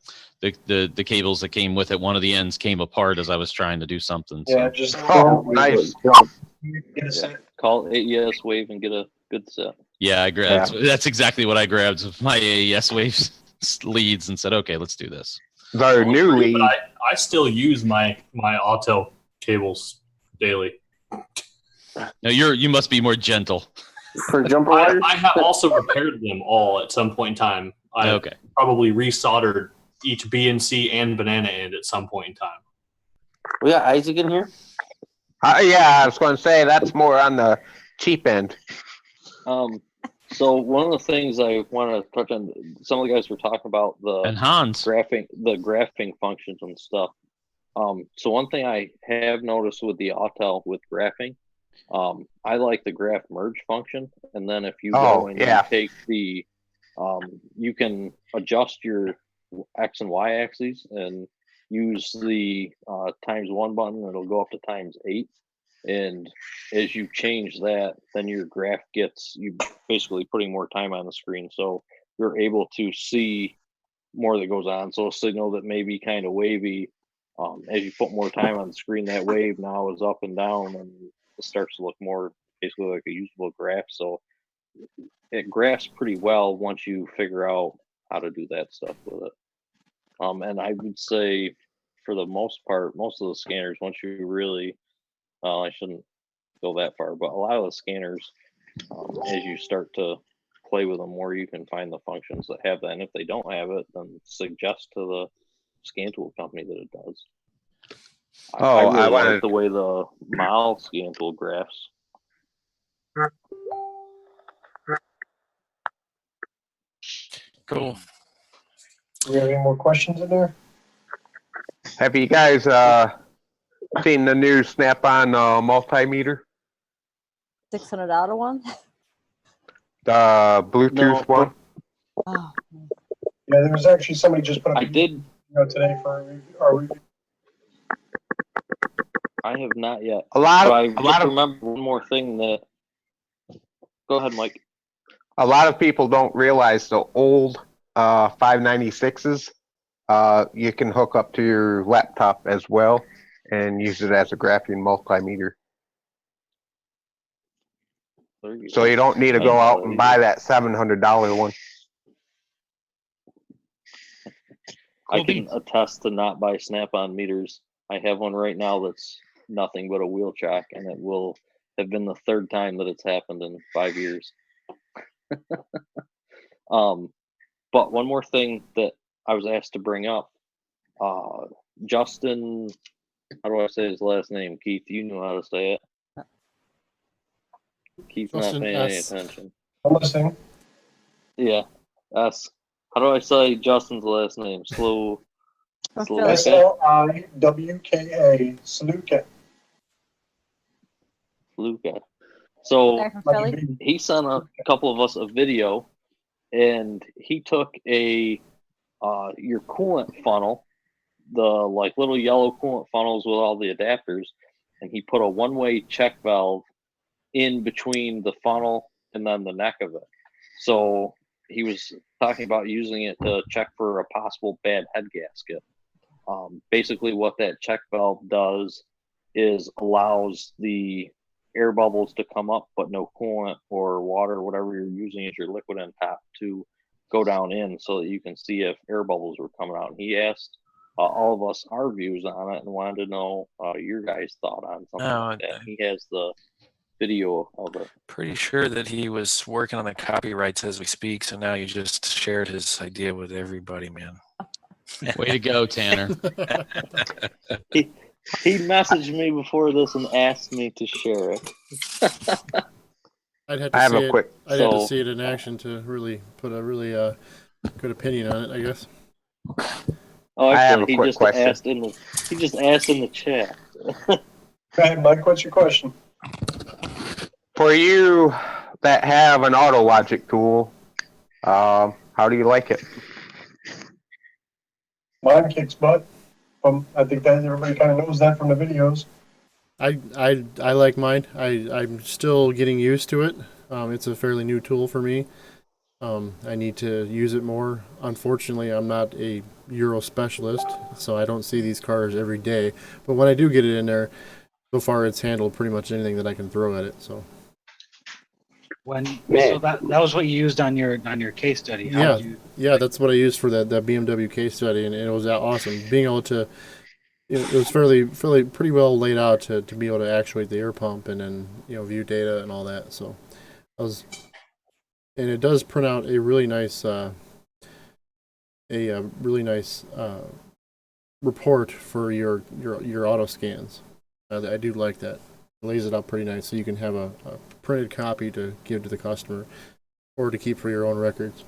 The cables that came with it, one of the ends came apart as I was trying to do something. Yeah, So. just Oh, nice. get a set. Call AES Wave and get a good set. Yeah, I grabbed. That's exactly what I grabbed with my AES Waves leads and said, "Okay, let's do this." The new lead. I still use my Autel cables daily. Now you must be more gentle. For jumper wires? I have also repaired them all at some point in time. I probably resoldered each BNC and banana end at some point in time. We got Isaac in here? Yeah, I was going to say that's more on the cheap end. So one of the things I want to touch on, some of the guys were talking about the graphing functions and stuff. So one thing I have noticed with the Autel with graphing, I like the graph merge function, and then if you go and you take the, you can adjust your X and Y axes and use the ×1 button. It'll go up to ×8. And as you change that, then your graph gets, you basically putting more time on the screen. So you're able to see more that goes on. So a signal that may be kind of wavy, as you put more time on the screen, that wave now is up and down and it starts to look more basically like a usable graph. So it graphs pretty well once you figure out how to do that stuff with it. And I would say for the most part, most of the scanners, once you really, I shouldn't go that far, but a lot of the scanners, as you start to play with them more, you can find the functions that have that. And if they don't have it, then suggest to the scan tool company that it does. I really like the way the MAL scan tool graphs. Cool. Do we have any more questions in there? Have you guys seen the new Snap-on multimeter? $600 one? The Bluetooth one? Oh. Yeah, there was actually somebody just put up I did today for our review. I have not yet. A lot of remember one more thing that. Go ahead, Mike. A lot of people don't realize the old 596s. You can hook up to your laptop as well and use it as a graphing multimeter. So you don't need to go out and buy that $700 one. I can attest to not buy Snap-on meters. I have one right now that's nothing but a wheel track, and it will have been the third time that it's happened in 5 years. But one more thing that I was asked to bring up, Justin, how do I say his last name? Keith, you know how to say it. Keith's not paying any attention. I'm listening. Yeah, S. How do I say Justin's last name? SLIWKA, Sluka. Luca. So he sent a couple of us a video, and he took a your coolant funnel, the like little yellow coolant funnels with all the adapters, and he put a one-way check valve in between the funnel and then the neck of it. So he was talking about using it to check for a possible bad head gasket. Basically what that check valve does is allows the air bubbles to come up, but no coolant or water, whatever you're using as your liquid on top, to go down in so that you can see if air bubbles were coming out. And he asked all of us our views on it and wanted to know your guys' thought on something like that. He has the video of it. Pretty sure that he was working on the copyrights as we speak, so now you just shared his idea with everybody, man. Way to go, Tanner. He messaged me before this and asked me to share it. I'd have to see it in action to really put a really good opinion on it, I guess. Oh, actually, he just asked in the chat. Go ahead, Mike. What's your question? For you that have an auto logic tool, how do you like it? Mine kicks butt. I think that everybody kind of knows that from the videos. I like mine. I'm still getting used to it. It's a fairly new tool for me. I need to use it more. Unfortunately, I'm not a Euro specialist, so I don't see these cars every day. But when I do get it in there, so far it's handled pretty much anything that I can throw at it. So So that was what you used on your case study. How yeah, did you, yeah, that's what I used for that BMW case study, and it was awesome. Being able to, it was fairly pretty well laid out to be able to actuate the air pump and then view data and all that. So I was, and it does print out a really nice report for your auto scans. I do like that. It lays it out pretty nice, so you can have a printed copy to give to the customer or to keep for your own records.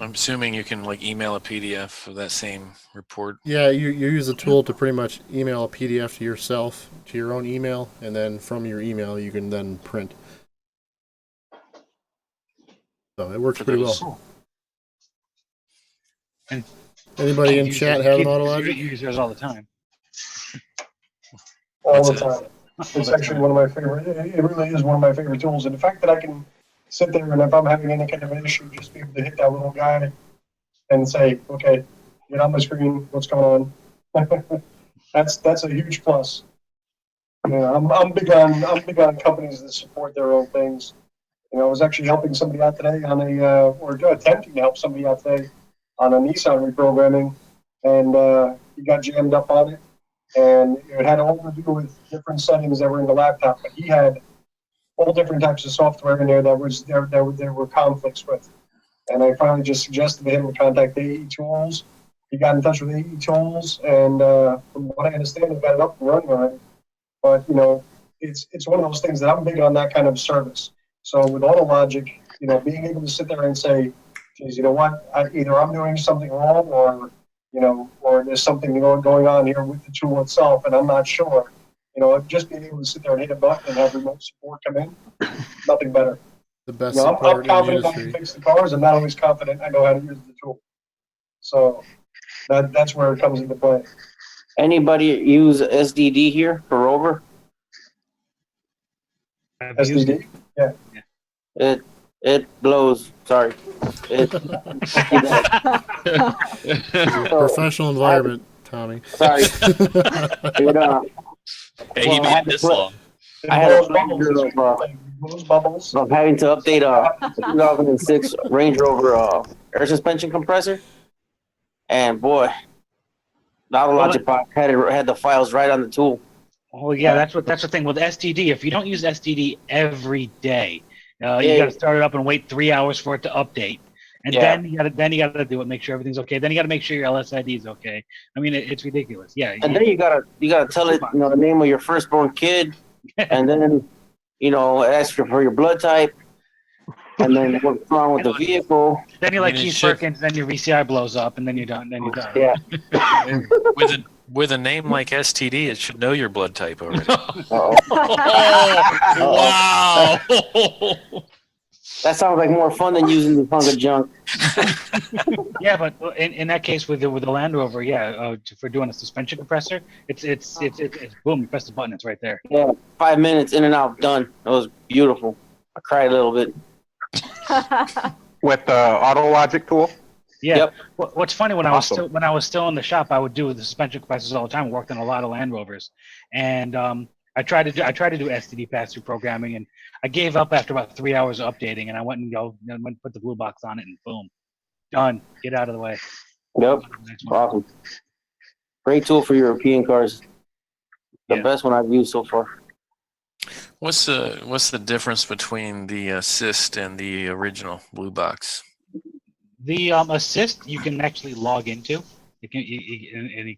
I'm assuming you can like email a PDF of that same report. Yeah, you use the tool to pretty much email a PDF to yourself, to your own email, and then from your email you can then print. So it works pretty well. And anybody in chat have an AutoLogic? You use yours all the time. All the time. It's actually one of my favorite. It really is one of my favorite tools, and the fact that I can sit there and if I'm having any kind of an issue, just be able to hit that little guy and say, "Okay, get on my screen. What's going on?" That's a huge plus. I'm big on companies that support their own things. I was actually helping somebody out today on or attempting to help somebody out today on a Nissan reprogramming, and he got jammed up on it, and it had all to do with different settings that were in the laptop. But he had all different types of software in there that there were conflicts with, and I finally just suggested to him to contact AE Tools. He got in touch with AE Tools, and from what I understand, he got it up and running on it. But it's one of those things that I'm big on that kind of service. So with AutoLogic, being able to sit there and say, geez, you know what, either I'm doing something wrong or there's something going on here with the tool itself, and I'm not sure. Just being able to sit there and hit a button and have remote support come in, nothing better. The best I'm support in the confident I can industry. fix the cars. I'm not always confident I know how to use the tool. So that's where it comes into play. Anybody use SDD here for Rover? SDD? Yeah. It blows. Sorry. Professional environment, Tommy. Sorry. Hey, he made it this long. I had a bubbles. of having to update a 2006 Range Rover air suspension compressor, and boy, AutoLogic had the files right on the tool. Oh yeah, that's the thing with STD. If you don't use STD every day, you got to start it up and wait 3 hours for it to update, and then you got to do it, make sure everything's okay. Then you got to make sure your LSID is okay. I mean, it's ridiculous. Yeah. And then you gotta tell it the name of your firstborn kid, and then ask for your blood type, and then what's wrong with the vehicle. Then you're like Keith Perkins, then your VCI blows up, and then you're done. Yeah. With a name like STD, it should know your blood type already. Wow. That sounds like more fun than using the hunk of junk. Yeah, but in that case with the Land Rover, for doing a suspension compressor, it's boom, you press the button, it's right there. Yeah, 5 minutes in and out, done. It was beautiful. I cried a little bit. With the AutoLogic tool? Yeah. Yep. What's funny, when I was still in the shop, I would do the suspension compressors all the time. I worked on a lot of Land Rovers, and I tried to do STD pass-through programming, and I gave up after about 3 hours of updating, and I went and put the blue box on it, and boom, done. Get out of the way. Yep. Awesome. Great tool for European cars. The best one I've used so far. What's the difference between the Assist and the original blue box? The Assist you can actually log into. You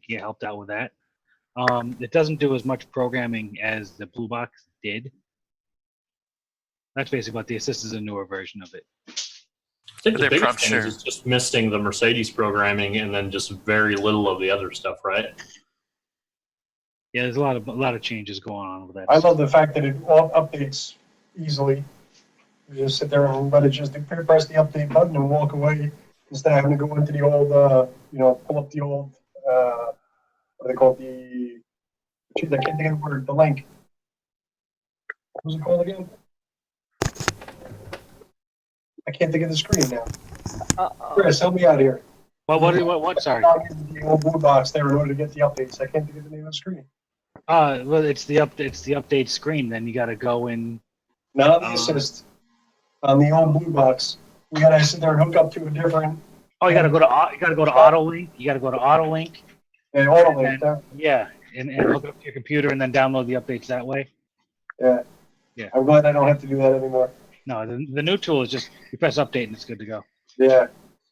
get helped out with that. It doesn't do as much programming as the blue box did. That's basically what the Assist is, a newer version of it. I think the biggest thing is just missing the Mercedes programming and then just very little of the other stuff, right? Yeah, there's a lot of changes going on with that. I love the fact that it updates easily. You just sit there and let it just press the update button and walk away instead of having to go into the old, pull up the old, what do they call it? I can't think of the word, the link. What was it called again? I can't think of the screen now. Chris, help me out here. What? Sorry. The old blue box there in order to get the updates. I can't think of the name of the screen. Well, it's the update screen. Then you got to go in. Not the assist. On the old blue box, we gotta sit there and hook up to a different. Oh, you got to go to AutoLink. You got to go to AutoLink. AutoLink. And hook up to your computer and then download the updates that way. Yeah. Yeah. I'm glad I don't have to do that anymore. No, the new tool is just you press update and it's good to go. Yeah.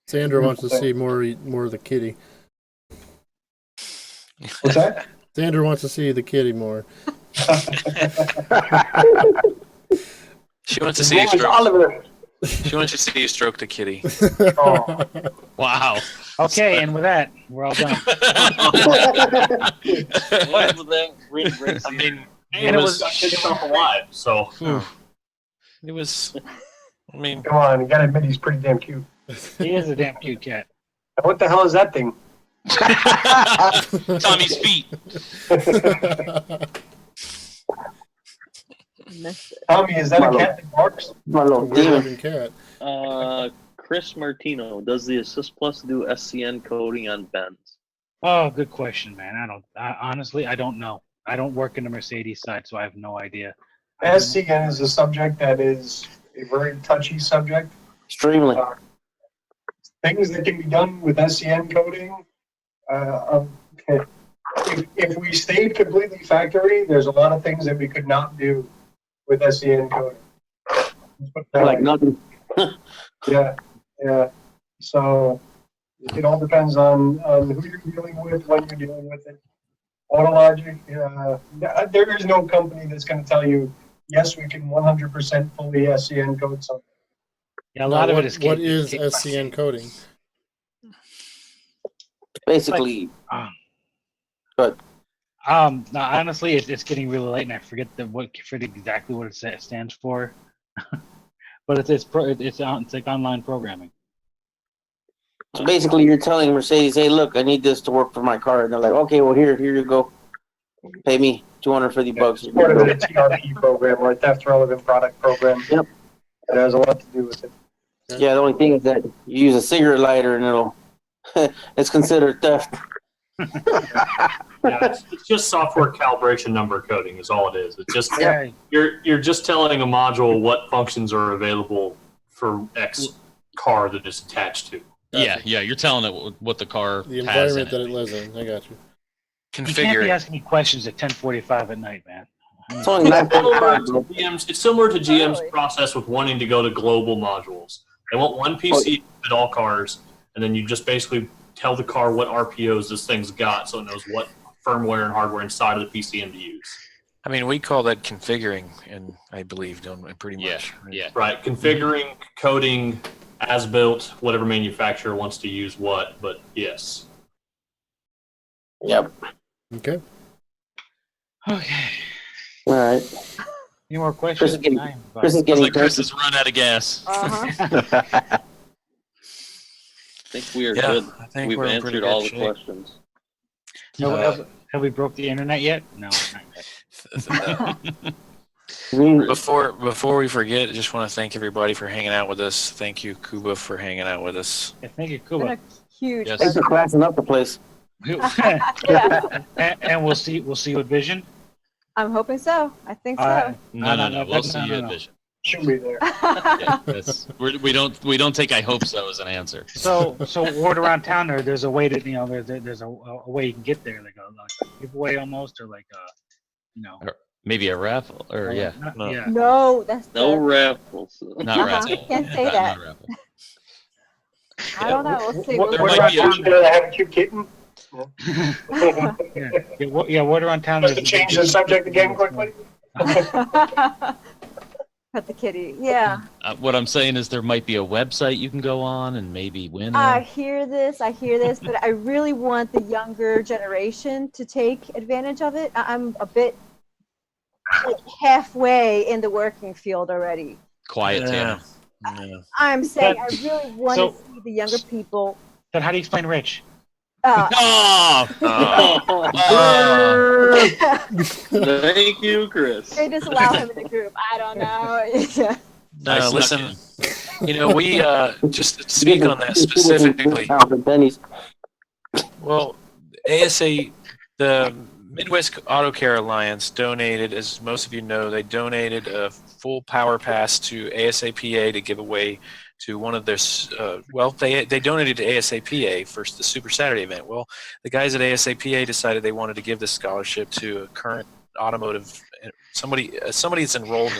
Sandra wants to see more of the kitty. What's that? Sandra wants to see the kitty more. She wants to see you stroke. Oliver. She wants to see you stroke the kitty. Oh. Wow. Okay, and with that, we're all done. I mean, And it was alive, so. It was. I mean, Come on, you gotta admit he's pretty damn cute. He is a damn cute cat. What the hell is that thing? Tommy's feet. Tommy, is that a cat that barks? My little demon. Cat. Chris Martino, does the Assist Plus do SCN coding on Benz? Oh, good question, man. Honestly, I don't know. I don't work in the Mercedes side, so I have no idea. SCN is a subject that is a very touchy subject. Extremely. Things that can be done with SCN coding. If we stayed completely factory, there's a lot of things that we could not do with SCN coding. Like nothing. Yeah. So it all depends on who you're dealing with, when you're dealing with it. Autologic, there is no company that's going to tell you, yes, we can 100% fully SCN code something. Yeah, a lot of it is. What is SCN coding? Basically. No, honestly, it's getting really late, and I forget exactly what it stands for. But it's like online programming. So basically, you're telling Mercedes, "Hey, look, I need this to work for my car," and they're like, "Okay, well, here you go. Pay me $250." It's part of the TRP program, or Theft Relevant Product Program. Yep. It has a lot to do with it. Yeah, the only thing is that you use a cigarette lighter, and it's considered theft. Yeah, it's just software calibration number coding is all it is. It's just you're just telling a module what functions are available for X car that it's attached to. Yeah, you're telling it what the car The has environment in that it. it lives in. I got you. You can't be Configure it. asking me questions at 10:45 at night, man. It's only It's similar to GM's Really? process with wanting to go to global modules. They want one PC at all cars, and then you just basically tell the car what RPOs this thing's got, so it knows what firmware and hardware inside of the PCM to use. I mean, we call that configuring, and I believe, don't we, pretty much. Yeah. Right, configuring, coding, as built, whatever manufacturer wants to use what, but yes. Yep. Okay. Okay. All right. Any more Chris questions? is getting, Time, Chris is It's getting like Chris thirsty. has run out of gas. Uh-huh. I think we are Yeah, good. I think We've we're in pretty answered all the good shape. questions. have we broke the internet yet? No. Not yet. Before we forget, I just want to thank everybody for hanging out with us. Thank you, Kuba, for hanging out with us. Yeah, thank you, Been Kuba. a huge. Yes. Thanks for classing up the place. Yeah, and we'll see you at Vision. I'm hoping so. I think so. No. We'll see you at no. Vision. Should be there. Yeah, we don't take I hope so as an answer. So word around town there's a way to there's a way you can get there, like a giveaway almost, or like a Maybe a raffle, or yeah, No. yeah. No, that's No the, raffles. not Uh-huh. raffle. You can't say Not that. raffle. I don't know. We'll see. What- We'll what see. about Who's gonna have a cute kitten? Word around town. Just to change the subject again quickly. Pet the kitty. Yeah. What I'm saying is there might be a website you can go on and maybe win. I hear this, but I really want the younger generation to take advantage of it. I'm a bit like halfway in the working field already. Quiet Yeah. Tanner. Yeah. I'm saying I really want So- to see the younger people. Then how do you explain Rich? Oh! Thank you, Chris. they just allow him in the group. I don't know. No, I snuck listen. in. You know, we just to speak on that specifically. Well, ASA, the Midwest Auto Care Alliance donated, as most of you know, they donated a full power pass to ASAPA to give away to one of their, they donated to ASAPA for the Super Saturday event. Well, the guys at ASAPA decided they wanted to give this scholarship to a current automotive, somebody that's enrolled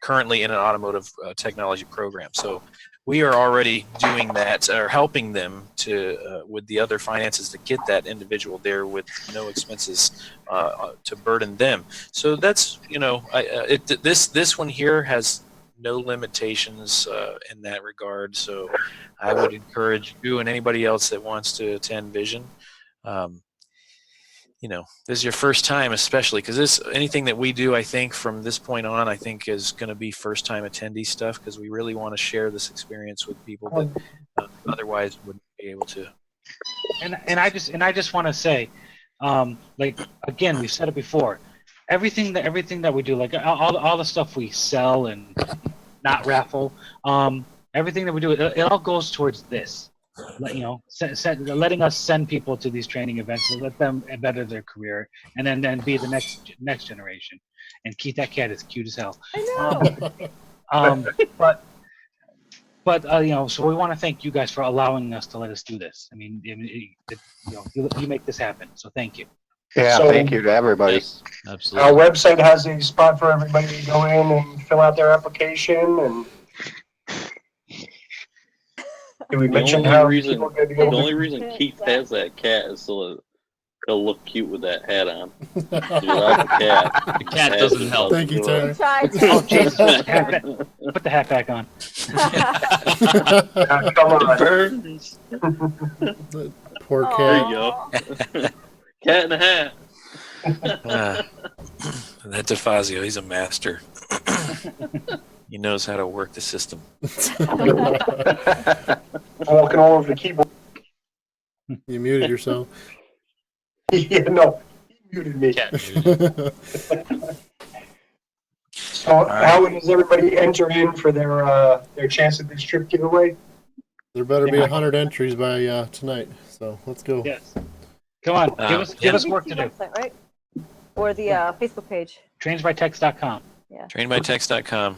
currently in an automotive technology program. So we are already doing that, or helping them to with the other finances to get that individual there with no expenses to burden them. So that's, you know, this one here has no limitations in that regard. So I would encourage you and anybody else that wants to attend Vision. You know, this is your first time, especially because anything that we do, I think from this point on, I think is going to be first time attendee stuff, because we really want to share this experience with people that otherwise wouldn't be able to. And I just want to say, like, again, we've said it before, everything that we do, like all the stuff we sell and not raffle, everything that we do, it all goes towards this. You know, letting us send people to these training events to let them better their career, and then be the next generation. And Keith, that cat is cute as hell. I know. But you know, so we want to thank you guys for allowing us to let us do this. I mean, you know, you make this happen, so thank you. Yeah, So- thank you to everybody. Yes, Our absolutely. website has a spot for everybody to go in and fill out their application, and did we mention only how reason- people are going to be The able only to? reason Keith has that cat is so he'll look cute with that hat on. Without the cat, The cat doesn't help. Thank you, Tanner. Tried Oh, to. Jesus! Put the hat back on. Come on. Burns. Poor There cat. you go. Cat in a hat. That DeFazio, he's a master. He knows how to work the system. Walking all over the keyboard. You muted yourself. Yeah, no, he muted me. Cat muted. So how does everybody enter in for their chance at this trip giveaway? There better be 100 entries by tonight. So let's go. Yes. Come on, give us work to do. Website, right? Or the Facebook page. Trainsbytext.com. Trainedbytext.com.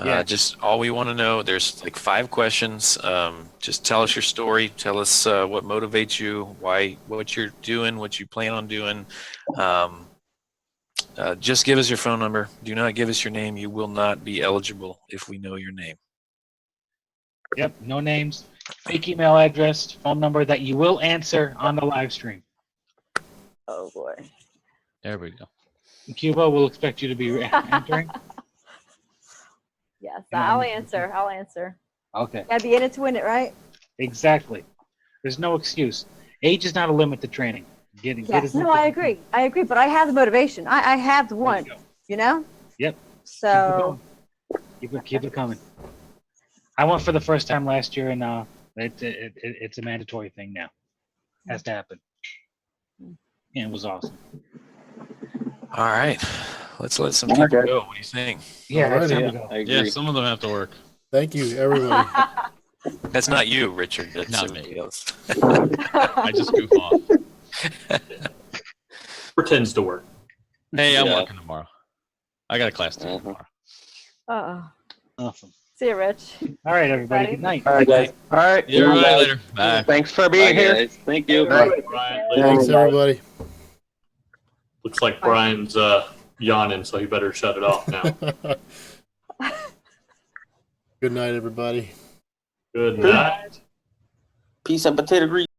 Yeah. Just all we want to know, there's like 5 questions. Just tell us your story. Tell us what motivates you, what you're doing, what you plan on doing. Just give us your phone number. Do not give us your name. You will not be eligible if we know your name. Yep, no names, fake email address, phone number that you will answer on the live stream. Oh boy. There we go. Cuba will expect you to be entering. Yes, Yeah, I'll I'm- answer. I'll answer. Okay, Gotta be in it to win it, right? exactly. There's no excuse. Age is not a limit to training. Yes. No, I agree. I agree. But I have the motivation. I have the one. You know. Yep. So. Keep it coming. I went for the first time last year, and it's a mandatory thing now. Has to happen. And it was awesome. All right. Let's let some people Okay. go. What do you think? Yeah, that's Alrighty. time to go. I agree. Yeah, some of them have to work. Thank you, everybody. That's not you, Richard. That's Not somebody me. else. I just goof off. Pretends to work. Hey, I'm Yeah. working tomorrow. I got a class to do tomorrow. Awesome. See you, Rich. All right, everybody. Good night. All right, guys. All right. Yeah, right, later. Bye. Thanks for Bye, being here. guys. Thank you. Night. Thanks, everybody. Looks like Brian's yawning, so he better shut it off now. Good night, everybody. Good night. Peace and potato grease.